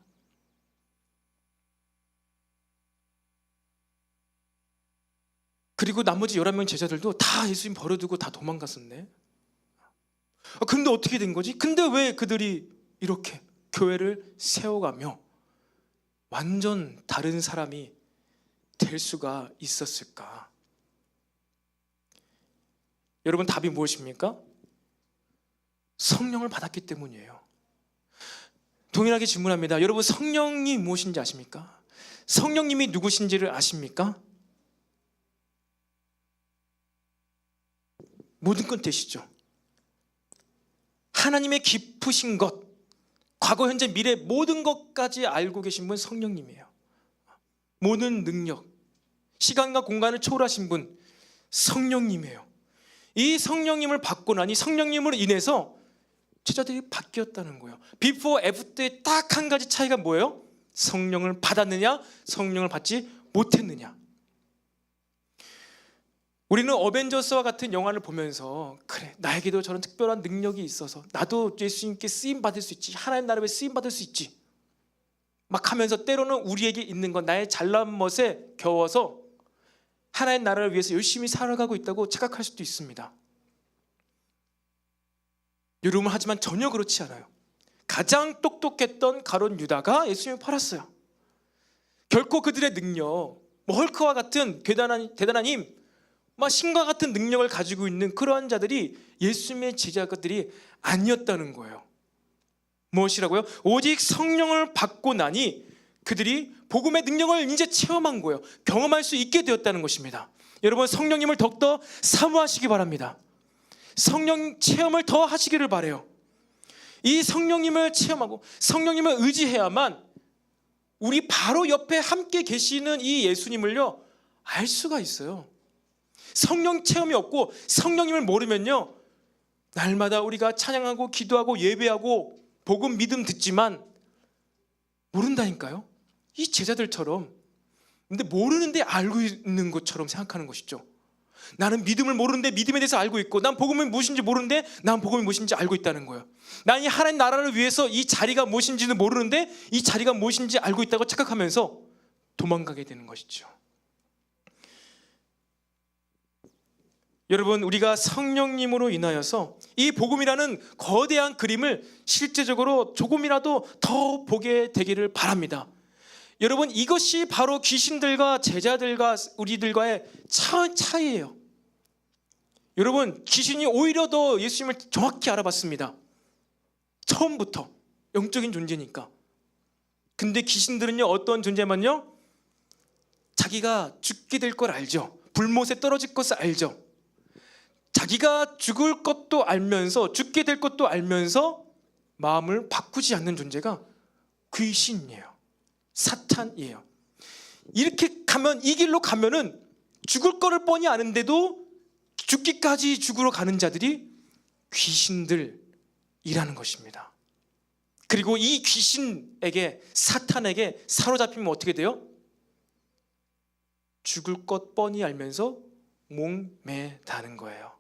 Speaker 1: 그리고 나머지 11명 제자들도 다 예수님 버려두고 다 도망갔었네. 근데 어떻게 된 거지? 근데 왜 그들이 이렇게 교회를 세워가며 완전 다른 사람이 될 수가 있었을까? 여러분, 답이 무엇입니까? 성령을 받았기 때문이에요. 동일하게 질문합니다. 여러분, 성령이 무엇인지 아십니까? 성령님이 누구신지를 아십니까? 모든 건 되시죠. 하나님의 깊으신 것, 과거, 현재, 미래 모든 것까지 알고 계신 분 성령님이에요. 모든 능력, 시간과 공간을 초월하신 분 성령님이에요. 이 성령님을 받고 나니 성령님으로 인해서 제자들이 바뀌었다는 거예요. 비포 애프터의 딱 한 가지 차이가 뭐예요? 성령을 받았느냐, 성령을 받지 못했느냐. 우리는 어벤져스와 같은 영화를 보면서 그래, 나에게도 저런 특별한 능력이 있어서 나도 예수님께 쓰임받을 수 있지, 하나님 나라에 쓰임받을 수 있지 막 하면서 때로는 우리에게 있는 건 나의 잘난 멋에 겨워서 하나님 나라를 위해서 열심히 살아가고 있다고 착각할 수도 있습니다. 여러분, 하지만 전혀 그렇지 않아요. 가장 똑똑했던 가룟 유다가 예수님을 팔았어요. 결코 그들의 능력, 헐크와 같은 대단한 힘, 신과 같은 능력을 가지고 있는 그러한 자들이 예수님의 제자들이 아니었다는 거예요. 무엇이라고요? 오직 성령을 받고 나니 그들이 복음의 능력을 이제 체험한 거예요. 경험할 수 있게 되었다는 것입니다. 여러분, 성령님을 더욱더 사모하시기 바랍니다. 성령 체험을 더 하시기를 바라요. 이 성령님을 체험하고 성령님을 의지해야만 우리 바로 옆에 함께 계시는 이 예수님을요 알 수가 있어요. 성령 체험이 없고 성령님을 모르면요, 날마다 우리가 찬양하고 기도하고 예배하고 복음 믿음 듣지만 모른다니까요. 이 제자들처럼. 근데 모르는데 알고 있는 것처럼 생각하는 것이죠. 나는 믿음을 모르는데 믿음에 대해서 알고 있고, 난 복음이 무엇인지 모르는데 난 복음이 무엇인지 알고 있다는 거예요. 난 이 하나님 나라를 위해서 이 자리가 무엇인지는 모르는데 이 자리가 무엇인지 알고 있다고 착각하면서 도망가게 되는 것이죠. 여러분, 우리가 성령님으로 인하여서 이 복음이라는 거대한 그림을 실제적으로 조금이라도 더 보게 되기를 바랍니다. 여러분, 이것이 바로 귀신들과 제자들과 우리들과의 차이예요. 여러분, 귀신이 오히려 더 예수님을 정확히 알아봤습니다. 처음부터 영적인 존재니까. 근데 귀신들은요, 어떤 존재만요? 자기가 죽게 될 걸 알죠. 불못에 떨어질 것을 알죠. 자기가 죽을 것도 알면서, 죽게 될 것도 알면서 마음을 바꾸지 않는 존재가 귀신이에요. 사탄이에요. 이렇게 가면, 이 길로 가면은 죽을 거를 뻔히 아는데도 죽기까지 죽으러 가는 자들이 귀신들이라는 것입니다. 그리고 이 귀신에게, 사탄에게 사로잡히면 어떻게 돼요? 죽을 것 뻔히 알면서 목매다는 거예요.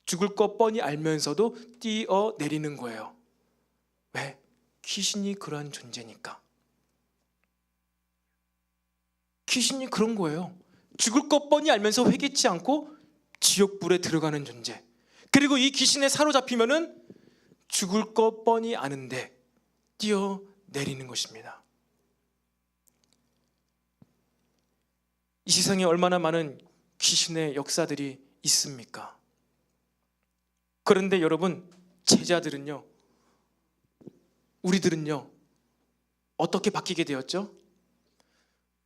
Speaker 1: 죽을 것 뻔히 알면서도 뛰어내리는 거예요. 왜? 귀신이 그러한 존재니까. 귀신이 그런 거예요. 죽을 것 뻔히 알면서 회개치 않고 지옥불에 들어가는 존재. 그리고 이 귀신에 사로잡히면은 죽을 것 뻔히 아는데 뛰어내리는 것입니다. 이 세상에 얼마나 많은 귀신의 역사들이 있습니까? 그런데 여러분, 제자들은요, 우리들은요, 어떻게 바뀌게 되었죠?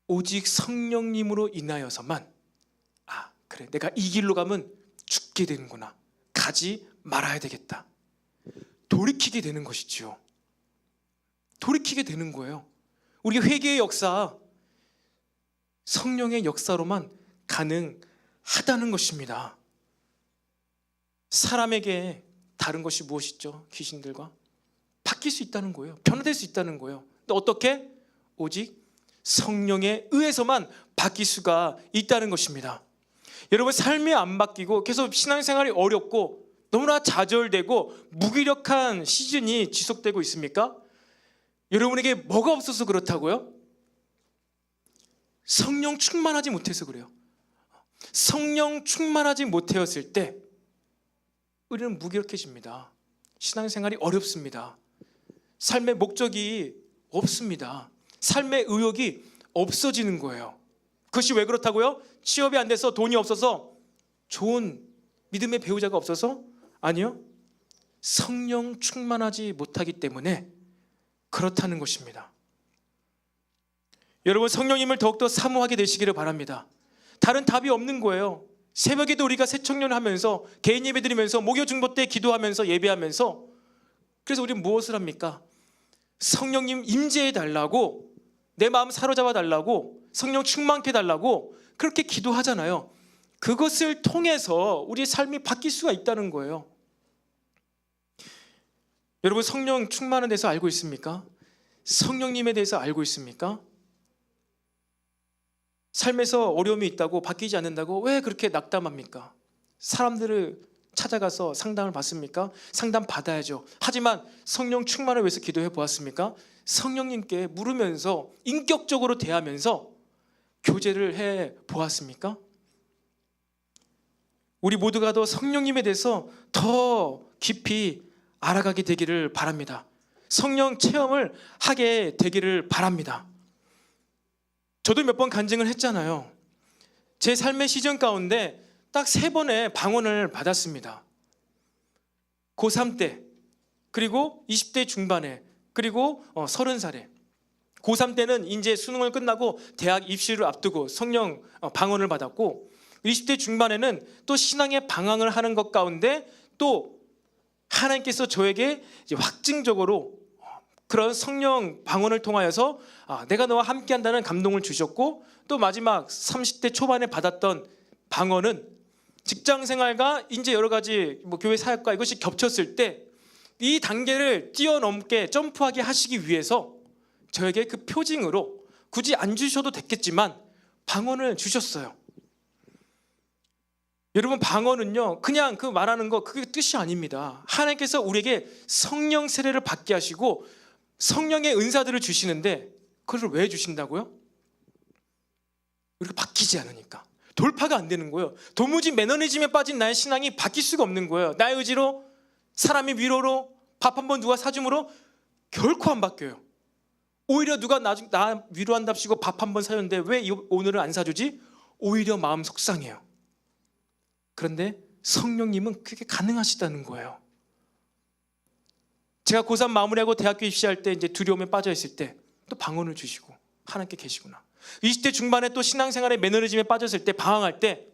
Speaker 1: 오직 성령님으로 인하여서만, 아, 그래, 내가 이 길로 가면 죽게 되는구나, 가지 말아야 되겠다, 돌이키게 되는 것이지요. 돌이키게 되는 거예요. 우리 회개의 역사, 성령의 역사로만 가능하다는 것입니다. 사람에게 다른 것이 무엇이죠? 귀신들과 바뀔 수 있다는 거예요. 변화될 수 있다는 거예요. 근데 어떻게? 오직 성령에 의해서만 바뀔 수가 있다는 것입니다. 여러분, 삶이 안 바뀌고 계속 신앙생활이 어렵고 너무나 좌절되고 무기력한 시즌이 지속되고 있습니까? 여러분에게 뭐가 없어서 그렇다고요? 성령 충만하지 못해서 그래요. 성령 충만하지 못하였을 때 우리는 무기력해집니다. 신앙생활이 어렵습니다. 삶의 목적이 없습니다. 삶의 의욕이 없어지는 거예요. 그것이 왜 그렇다고요? 취업이 안 돼서, 돈이 없어서, 좋은 믿음의 배우자가 없어서? 아니요. 성령 충만하지 못하기 때문에 그렇다는 것입니다. 여러분, 성령님을 더욱더 사모하게 되시기를 바랍니다. 다른 답이 없는 거예요. 새벽에도 우리가 새청년을 하면서, 개인 예배 드리면서, 목요 중보 때 기도하면서, 예배하면서, 그래서 우리는 무엇을 합니까? 성령님 임재해 달라고, 내 마음 사로잡아 달라고, 성령 충만케 달라고 그렇게 기도하잖아요. 그것을 통해서 우리의 삶이 바뀔 수가 있다는 거예요. 여러분, 성령 충만에 대해서 알고 있습니까? 성령님에 대해서 알고 있습니까? 삶에서 어려움이 있다고, 바뀌지 않는다고 왜 그렇게 낙담합니까? 사람들을 찾아가서 상담을 받습니까? 상담 받아야죠. 하지만 성령 충만을 위해서 기도해 보았습니까? 성령님께 물으면서, 인격적으로 대하면서 교제를 해 보았습니까? 우리 모두가 더 성령님에 대해서 더 깊이 알아가게 되기를 바랍니다. 성령 체험을 하게 되기를 바랍니다. 저도 몇 번 간증을 했잖아요. 제 삶의 시즌 가운데 딱 3번의 방언을 받았습니다. 고3 때, 그리고 20대 중반에, 그리고 30살에. 고3 때는 이제 수능을 끝나고 대학 입시를 앞두고 성령 방언을 받았고 20대 중반에는 또 신앙의 방황을 하는 것 가운데 또 하나님께서 저에게 이제 확증적으로 그런 성령 방언을 통하여서 내가 너와 함께한다는 감동을 주셨고, 또 마지막 30대 초반에 받았던 방언은 직장 생활과 이제 여러 가지 교회 사역과 이것이 겹쳤을 때 이 단계를 뛰어넘게 점프하게 하시기 위해서 저에게 그 표징으로 굳이 안 주셔도 됐겠지만 방언을 주셨어요. 여러분, 방언은요 그냥 그 말하는 거 그게 뜻이 아닙니다. 하나님께서 우리에게 성령 세례를 받게 하시고 성령의 은사들을 주시는데 그걸 왜 주신다고요? 우리가 바뀌지 않으니까. 돌파가 안 되는 거예요. 도무지 매너리즘에 빠진 나의 신앙이 바뀔 수가 없는 거예요. 나의 의지로, 사람의 위로로, 밥 한 번 누가 사줌으로 결코 안 바뀌어요. 오히려 누가 나 위로한답시고 밥 한 번 사줬는데 왜 오늘은 안 사주지? 오히려 마음 속상해요. 그런데 성령님은 그게 가능하시다는 거예요. 제가 고3 마무리하고 대학교 입시할 때 이제 두려움에 빠져 있을 때 또 방언을 주시고 하나님께 계시구나. 20대 중반에 또 신앙생활의 매너리즘에 빠졌을 때, 방황할 때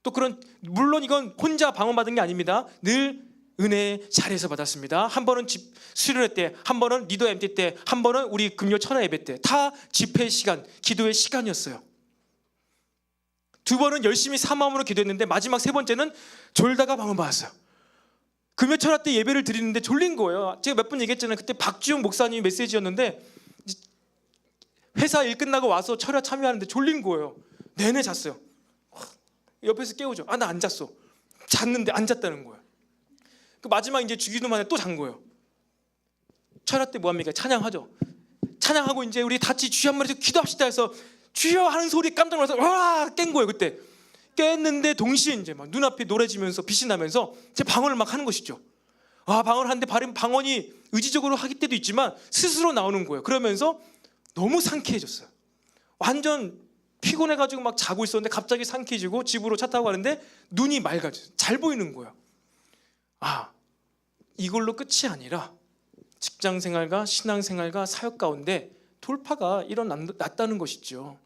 Speaker 1: 또 그런, 물론 이건 혼자 방언 받은 게 아닙니다. 늘 은혜의 자리에서 받았습니다. 한 번은 수련회 때, 한 번은 리더 MT 때, 한 번은 우리 금요 천하 예배 때, 다 집회의 시간, 기도의 시간이었어요. 두 번은 열심히 사모함으로 기도했는데 마지막 세 번째는 졸다가 방언 받았어요. 금요 천하 때 예배를 드리는데 졸린 거예요. 제가 몇 번 얘기했잖아요. 그때 박지용 목사님 메시지였는데 회사 일 끝나고 와서 철야 참여하는데 졸린 거예요. 내내 잤어요. 옆에서 깨우죠. 나 안 잤어. 잤는데 안 잤다는 거예요. 그 마지막 이제 주기도만에 또 잔 거예요. 철야 때 뭐합니까? 찬양하죠. 찬양하고 이제 우리 같이 주여 한 마디씩 기도합시다 해서 주여 하는 소리 깜짝 놀라서 와 깬 거예요. 그때 깼는데 동시에 이제 막 눈앞이 노래지면서 빛이 나면서 제 방언을 막 하는 것이죠. 방언을 하는데 방언이 의지적으로 하기 때도 있지만 스스로 나오는 거예요. 그러면서 너무 상쾌해졌어요. 완전 피곤해가지고 막 자고 있었는데 갑자기 상쾌해지고 집으로 차 타고 가는데 눈이 맑아져요. 잘 보이는 거예요. 이걸로 끝이 아니라 직장생활과 신앙생활과 사역 가운데 돌파가 일어났다는 것이죠.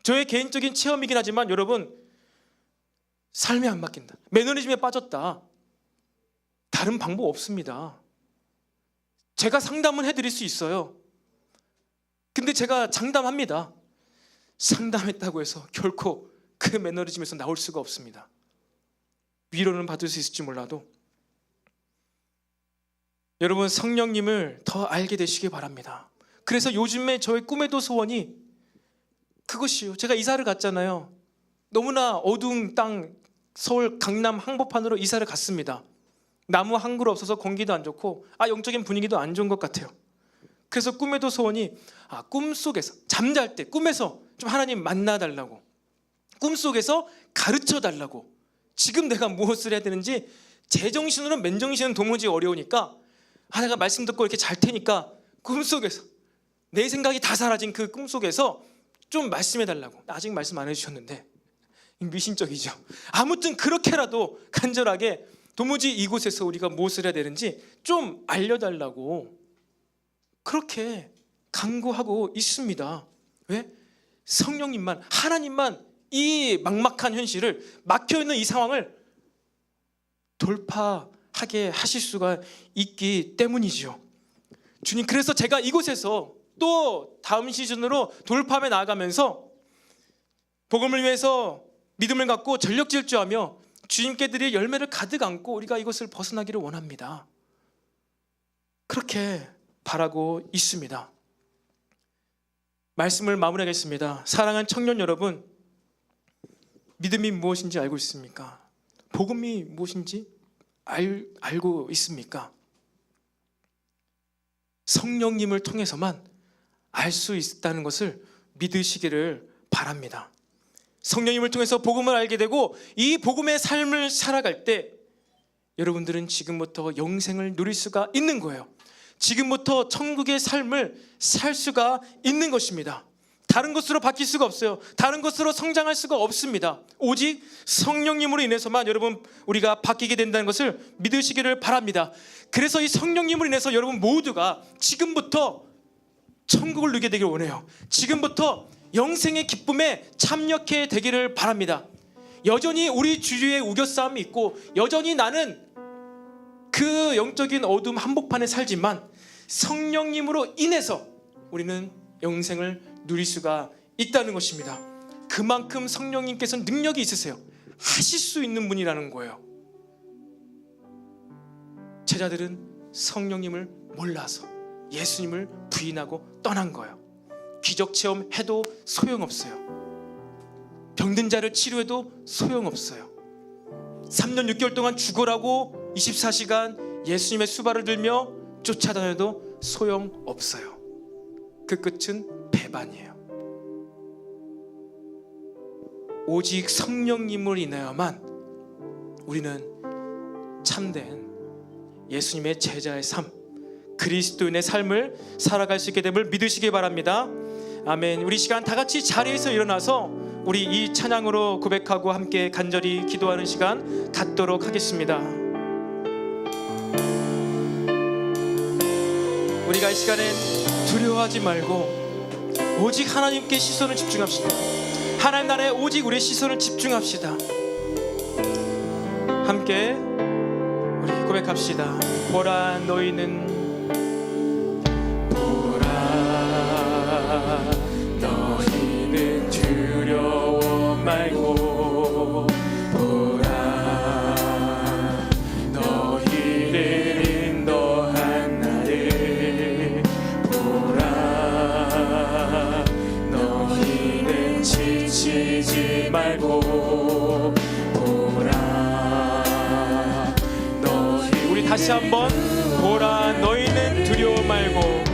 Speaker 1: 저의 개인적인 체험이긴 하지만 여러분, 삶이 안 바뀐다, 매너리즘에 빠졌다, 다른 방법 없습니다. 제가 상담은 해드릴 수 있어요. 근데 제가 장담합니다. 상담했다고 해서 결코 그 매너리즘에서 나올 수가 없습니다. 위로는 받을 수 있을지 몰라도 여러분, 성령님을 더 알게 되시기 바랍니다. 그래서 요즘에 저의 꿈에도 소원이 그것이요. 제가 이사를 갔잖아요. 너무나 어두운 땅, 서울 강남 항복판으로 이사를 갔습니다. 나무 한 그루 없어서 공기도 안 좋고 영적인 분위기도 안 좋은 것 같아요. 그래서 꿈에도 소원이 꿈속에서, 잠잘 때 꿈에서 좀 하나님 만나달라고, 꿈속에서 가르쳐달라고, 지금 내가 무엇을 해야 되는지 제정신으로 맨정신은 도무지 어려우니까 내가 말씀 듣고 이렇게 잘 테니까 꿈속에서, 내 생각이 다 사라진 그 꿈속에서 좀 말씀해달라고. 아직 말씀 안 해주셨는데 미신적이죠. 아무튼 그렇게라도 간절하게 도무지 이곳에서 우리가 무엇을 해야 되는지 좀 알려달라고 그렇게 간구하고 있습니다. 왜? 성령님만, 하나님만 이 막막한 현실을, 막혀있는 이 상황을 돌파하게 하실 수가 있기 때문이죠. 주님, 그래서 제가 이곳에서 또 다음 시즌으로 돌파함에 나아가면서 복음을 위해서 믿음을 갖고 전력 질주하며 주님께 드릴 열매를 가득 안고 우리가 이것을 벗어나기를 원합니다. 그렇게 바라고 있습니다. 말씀을 마무리하겠습니다. 사랑하는 청년 여러분, 믿음이 무엇인지 알고 있습니까? 복음이 무엇인지 알고 있습니까? 성령님을 통해서만 알 수 있다는 것을 믿으시기를 바랍니다. 성령님을 통해서 복음을 알게 되고 이 복음의 삶을 살아갈 때 여러분들은 지금부터 영생을 누릴 수가 있는 거예요. 지금부터 천국의 삶을 살 수가 있는 것입니다. 다른 것으로 바뀔 수가 없어요. 다른 것으로 성장할 수가 없습니다. 오직 성령님으로 인해서만 여러분 우리가 바뀌게 된다는 것을 믿으시기를 바랍니다. 그래서 이 성령님으로 인해서 여러분 모두가 지금부터 천국을 누리게 되기를 원해요. 지금부터 영생의 기쁨에 참여하게 되기를 바랍니다. 여전히 우리 주위에 우겨싸움이 있고 여전히 나는 그 영적인 어둠 한복판에 살지만 성령님으로 인해서 우리는 영생을 누릴 수가 있다는 것입니다. 그만큼 성령님께서는 능력이 있으세요. 하실 수 있는 분이라는 거예요. 제자들은 성령님을 몰라서 예수님을 부인하고 떠난 거예요. 기적 체험해도 소용없어요. 병든 자를 치료해도 소용없어요. 3년 6개월 동안 죽으라고 24시간 예수님의 수발을 들며 쫓아다녀도 소용없어요. 그 끝은 배반이에요. 오직 성령님을 인하여만 우리는 참된 예수님의 제자의 삶, 그리스도인의 삶을 살아갈 수 있게 됨을 믿으시기 바랍니다. 아멘. 우리 시간 다 같이 자리에서 일어나서 우리 이 찬양으로 고백하고 함께 간절히 기도하는 시간 갖도록 하겠습니다. 우리가 이 시간에 두려워하지 말고 오직 하나님께 시선을 집중합시다. 하나님 나라에 오직 우리의 시선을 집중합시다. 함께 우리 고백합시다. 보라 너희는 너희는 두려워 말고 보라 너희를 인도한 나를 보라 너희는 지치지 말고 보라 너희 우리 다시 한번 보라 너희는 두려워 말고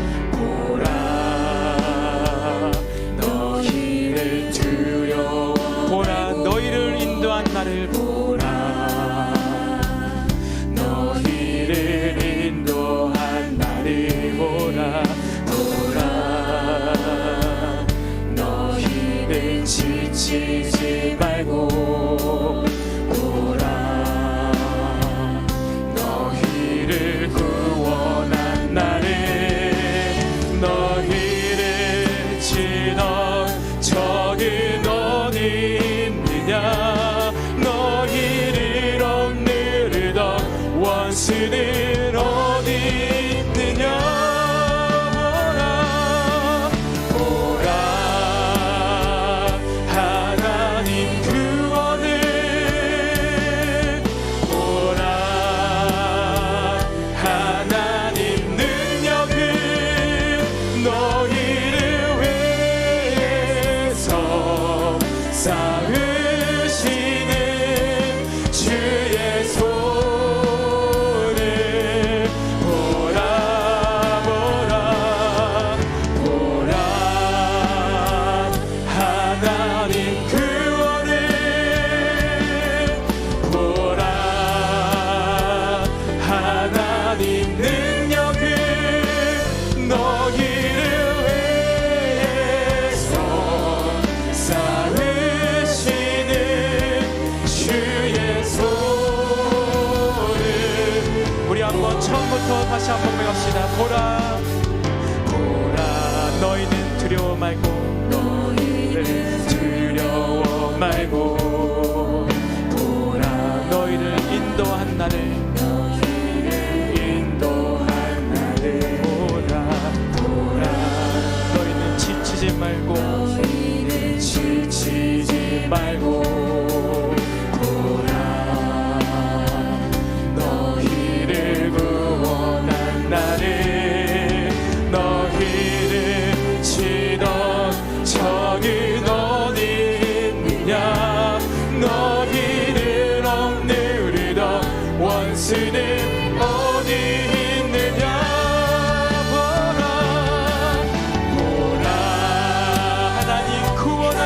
Speaker 1: 너희를 인도한 나를 보라 너희를 인도한 나를 보라 보라 너희는 지치지 말고 보라 너희를 구원한 나를 너희를 치던 적은 어디 너희를 억누르던 원수는 어디 있느냐 보라 하나님 구원을 보라 하나님 능력을 너희를 위해서 쌓으 다시 한번 고백합시다. 보라 보라 너희는 두려워 말고 너희는 두려워 말고 보라 너희를 인도한 나를 너희를 인도한 나를 보라 보라 너희는 지치지 말고 너희는 지치지 말고 나를 너희를 치던 적은 어디 있느냐 너희를 억누르던 원수는 어디 있느냐 보라 보라 하나님 구원을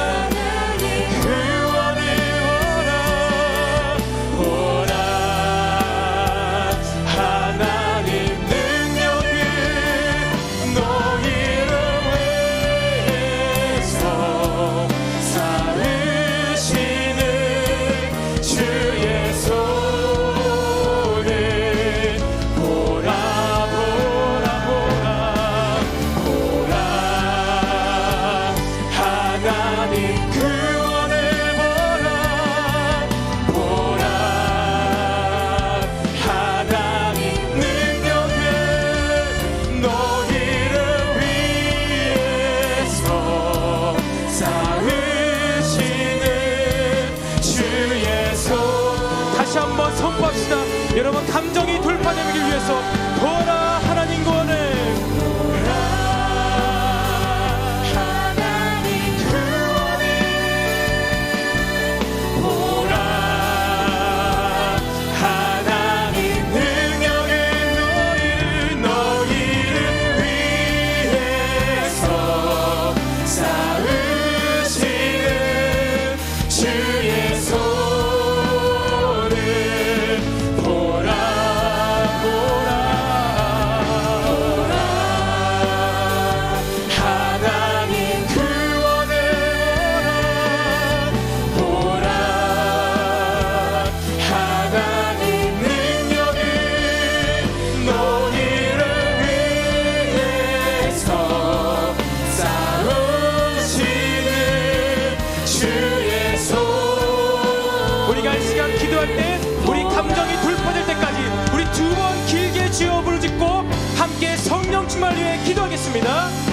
Speaker 1: 여러분 감정이 돌파되기 위해서 보라 하나님 구원을 성령 충만을 위해 기도하겠습니다.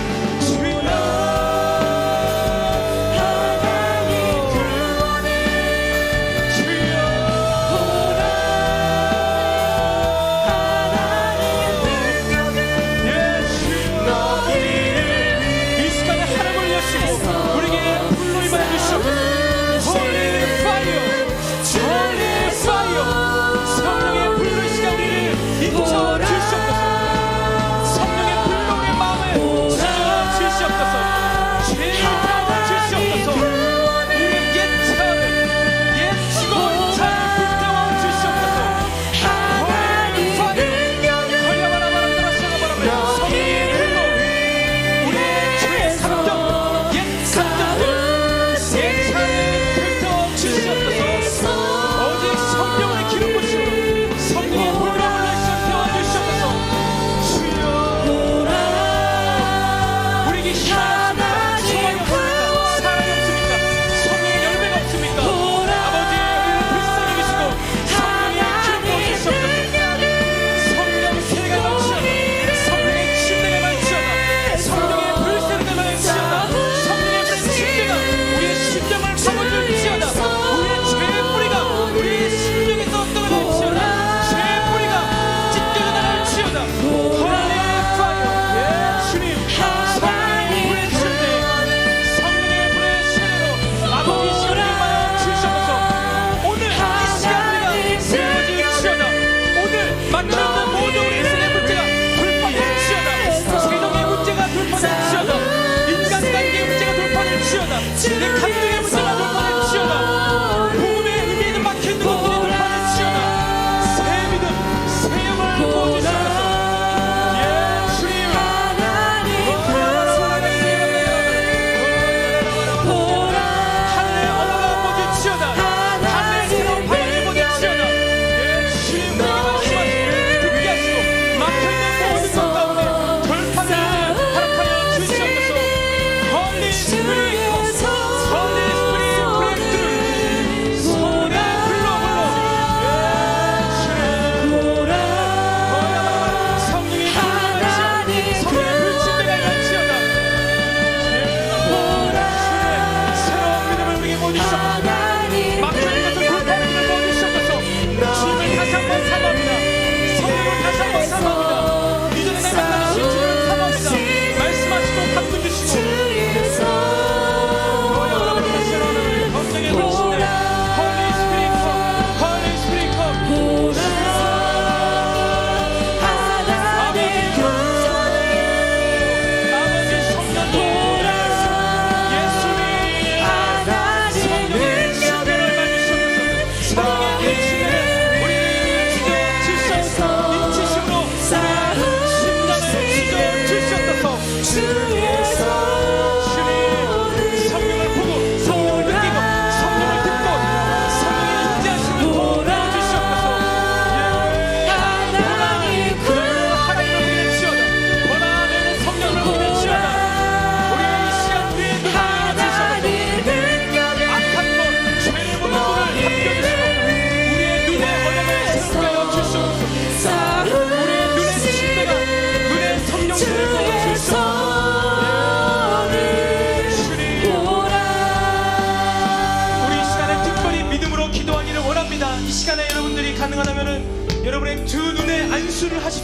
Speaker 3: 주의 손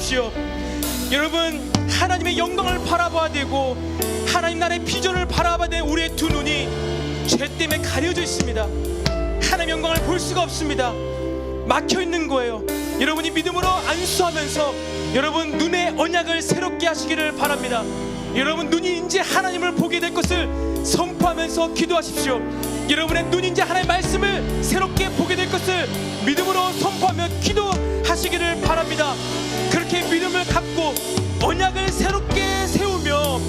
Speaker 1: 주십시오. 여러분, 하나님의 영광을 바라봐야 되고 하나님 나라의 비전을 바라봐야 되는 우리의 두 눈이 죄 때문에 가려져 있습니다. 하나님의 영광을 볼 수가 없습니다. 막혀 있는 거예요. 여러분이 믿음으로 안수하면서 여러분 눈의 언약을 새롭게 하시기를 바랍니다. 여러분 눈이 이제 하나님을 보게 될 것을 선포하면서 기도하십시오. 여러분의 눈이 이제 하나님의 말씀을 새롭게 보게 될 것을 믿음으로 선포하며 기도하시기를 바랍니다. 그렇게 믿음을 갖고 언약을 새롭게 세우며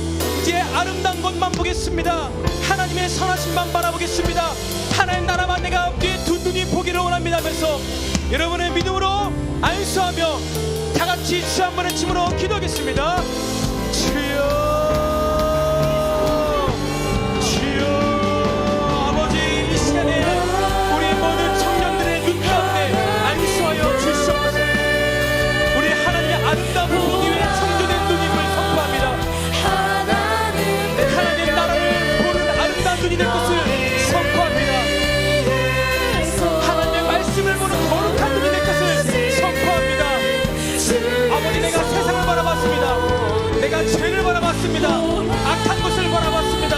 Speaker 1: 이제 아름다운 것만 보겠습니다. 하나님의 선하심만 바라보겠습니다. 하나님 나라만 내가 뒤에 두 눈이 보기를 원합니다 하면서 여러분의 믿음으로 안수하며 다같이 주 한 번의 힘으로 기도하겠습니다. 주여, 주여. 아버지, 이 시간에 우리 모든 청년들의 눈 가운데 안수하여 주시옵소서. 우리 하나님의 아름다운 보기 위해 창조된 눈임을 선포합니다. 하나님의 나라를 보는 아름다운 눈이 될 것을 선포합니다. 하나님의 말씀을 보는 거룩한 눈이 될 것을 선포합니다. 아버지, 내가 세상을 바라봤습니다. 내가 죄를 바라봤습니다. 악한 것을 바라봤습니다.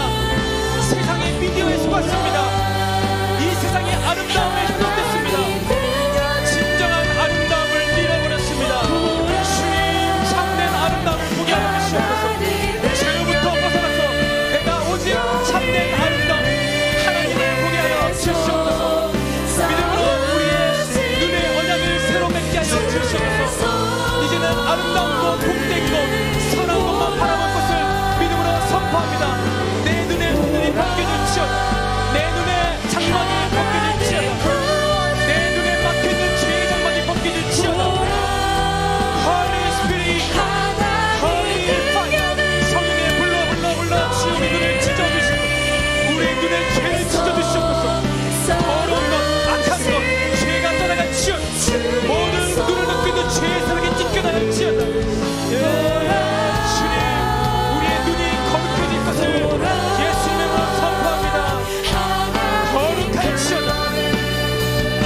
Speaker 1: 세상의 미디어에 속았습니다. 이 세상의 아름다움에 휘둘렸습니다. 진정한 아름다움을 잃어버렸습니다. 주님, 참된 아름다움을 보게 하여 주시옵소서. 죄로부터 벗어나서 내가 오직 참된 아름다움 하나님을 보게 하여 주시옵소서. 믿음으로 우리의 눈의 언약을 새로 맺게 하여 주시옵소서. 이제는 아름다운 것, 복된 것, 선한 것만 바라볼 것을 믿음으로 선포합니다. 내 눈의 눈이 벗겨질지어다. 내 눈의 장막이 벗겨질지어다. 내 눈에 막혀있는 죄의 장막이 벗겨질지어다. Holy Spirit, Holy Fire, 성령의 불러 주님의 눈을 찢어주시고 우리의 눈에 죄를 찢어주시옵소서. 더러운 것, 악한 것, 죄가 떠나갈지어다. 모든 눈을 넘기는 죄의 사랑에 찢겨나갈지어다. 주님, 우리의 눈이 거룩해질 것을 예수님으로 선포합니다. 거룩할지어다.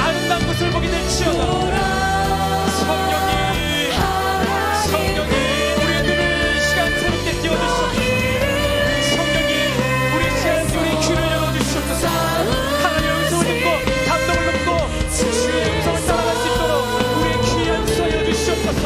Speaker 1: 아름다운 것을 보게 될지어다. 성령이 우리의 눈을 이 시간 새롭게 띄워주시옵소서. 성령이 우리의 시간 우리의 귀를 열어주시옵소서. 하나님의 음성을 듣고 감동을 받고 주의 음성을 따라갈 수 있도록 우리의 귀에 안수하여 주시옵소서.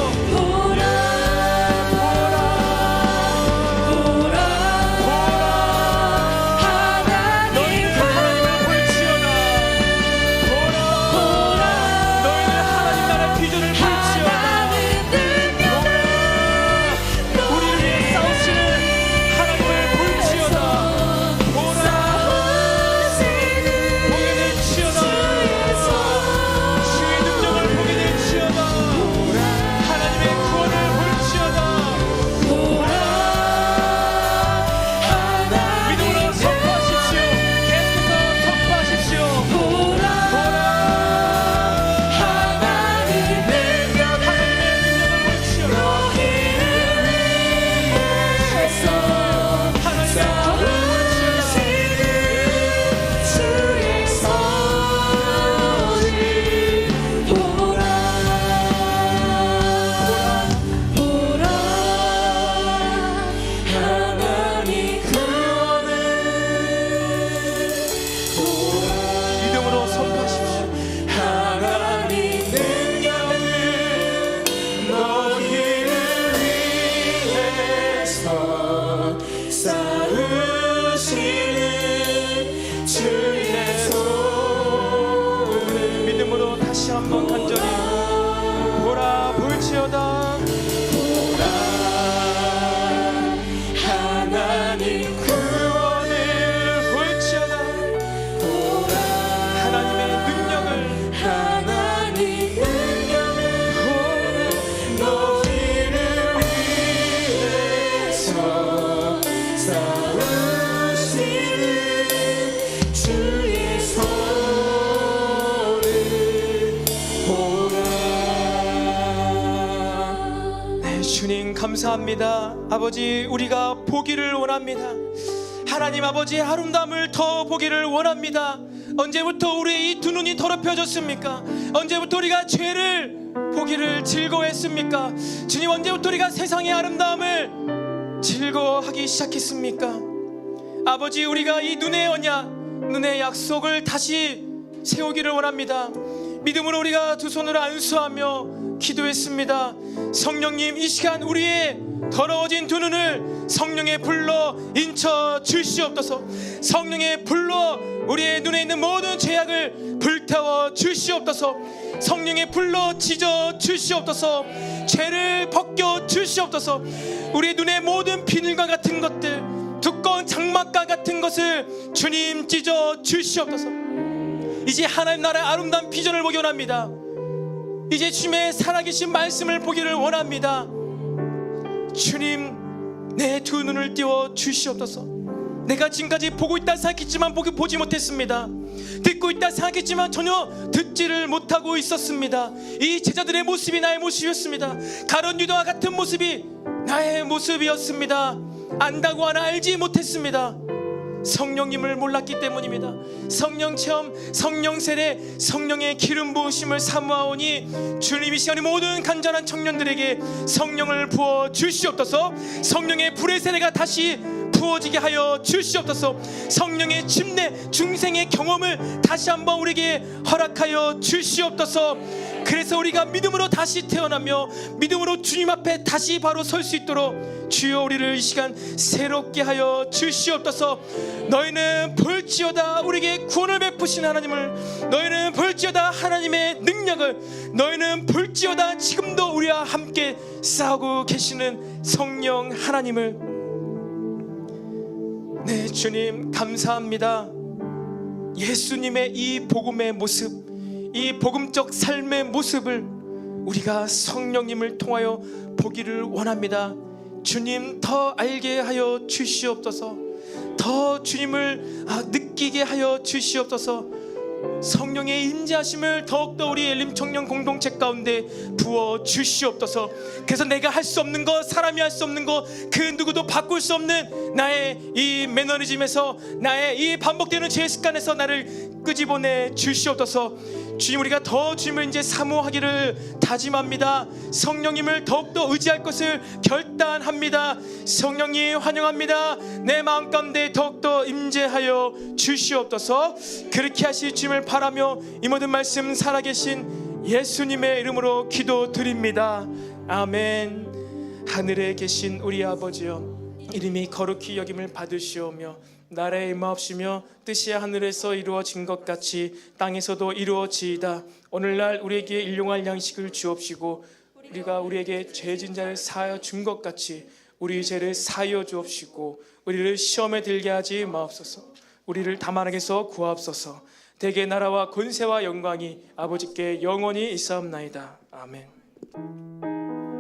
Speaker 1: 믿음으로 다시 한번 간절히 보라 볼지어다. 하나님 구원을 볼지어다. 하나님의 능력을 너희를 위해서 싸우시는 주의 손을 보라. 네, 주님 감사합니다. 아버지, 우리가 보기를 원합니다. 하나님 아버지의 아름다움을 더 보기를 원합니다. 언제부터 우리의 이 두 눈이 더럽혀졌습니까? 언제부터 우리가 죄를 보기를 즐거워했습니까? 주님, 언제부터 우리가 세상의 아름다움을 즐거워하기 시작했습니까? 아버지, 우리가 이 눈의 언약, 눈의 약속을 다시 세우기를 원합니다. 믿음으로 우리가 두 손을 안수하며 기도했습니다. 성령님, 이 시간 우리의 더러워진 두 눈을 성령의 불로 인쳐 주시옵소서. 성령의 불로 우리의 눈에 있는 모든 죄악을 불태워 주시옵소서. 성령의 불로 찢어 주시옵소서. 죄를 벗겨 주시옵소서. 우리의 눈에 모든 비늘과 같은 것들, 두꺼운 장막과 같은 것을 주님 찢어 주시옵소서. 이제 하나님 나라의 아름다운 비전을 보기 원합니다. 이제 주님의 살아계신 말씀을 보기를 원합니다. 주님, 내 두 눈을 띄워 주시옵소서. 내가 지금까지 보고 있다 생각했지만 보지 못했습니다. 듣고 있다 생각했지만 전혀 듣지를 못하고 있었습니다. 이 제자들의 모습이 나의 모습이었습니다. 가룟 유다와 같은 모습이 나의 모습이었습니다. 안다고 하나 알지 못했습니다. 성령님을 몰랐기 때문입니다. 성령 체험, 성령 세례, 성령의 기름 부으심을 사모하오니 주님, 이 시간에 모든 간절한 청년들에게 성령을 부어 주시옵소서. 성령의 불의 세례가 다시 부어지게 하여 주시옵소서. 성령의 침례, 중생의 경험을 다시 한번 우리에게 허락하여 주시옵소서. 그래서 우리가 믿음으로 다시 태어나며 믿음으로 주님 앞에 다시 바로 설 수 있도록 주여, 우리를 이 시간 새롭게 하여 주시옵소서. 너희는 볼지어다 우리에게 구원을 베푸신 하나님을, 너희는 볼지어다 하나님의 능력을, 너희는 볼지어다 지금도 우리와 함께 싸우고 계시는 성령 하나님을. 네, 주님 감사합니다. 예수님의 이 복음의 모습, 이 복음적 삶의 모습을 우리가 성령님을 통하여 보기를 원합니다. 주님, 더 알게 하여 주시옵소서. 더 주님을 느끼게 하여 주시옵소서. 성령의 임재하심을 더욱더 우리 엘림 청년 공동체 가운데 부어 주시옵소서. 그래서 내가 할 수 없는 것, 사람이 할 수 없는 것, 그 누구도 바꿀 수 없는 나의 이 매너리즘에서, 나의 이 반복되는 죄의 습관에서 나를 끄집어내 주시옵소서. 주님, 우리가 더 주님을 이제 사모하기를 다짐합니다. 성령님을 더욱더 의지할 것을 결단합니다. 성령님 환영합니다. 내 마음 가운데 더욱더 임재하여 주시옵소서. 그렇게 하실 주님을 바라며 이 모든 말씀 살아계신 예수님의 이름으로 기도드립니다. 아멘. 하늘에 계신 우리 아버지여, 이름이 거룩히 여김을 받으시오며 나라의 임하옵시며 뜻이 하늘에서 이루어진 것 같이 땅에서도 이루어지이다. 오늘날 우리에게 일용할 양식을 주옵시고 우리가 우리에게 죄진 자를 사하여 준 것 같이 우리 죄를 사하여 주옵시고 우리를 시험에 들게 하지 마옵소서. 우리를 다만에게서 구하옵소서. 대개 나라와 권세와 영광이 아버지께 영원히 있사옵나이다. 아멘.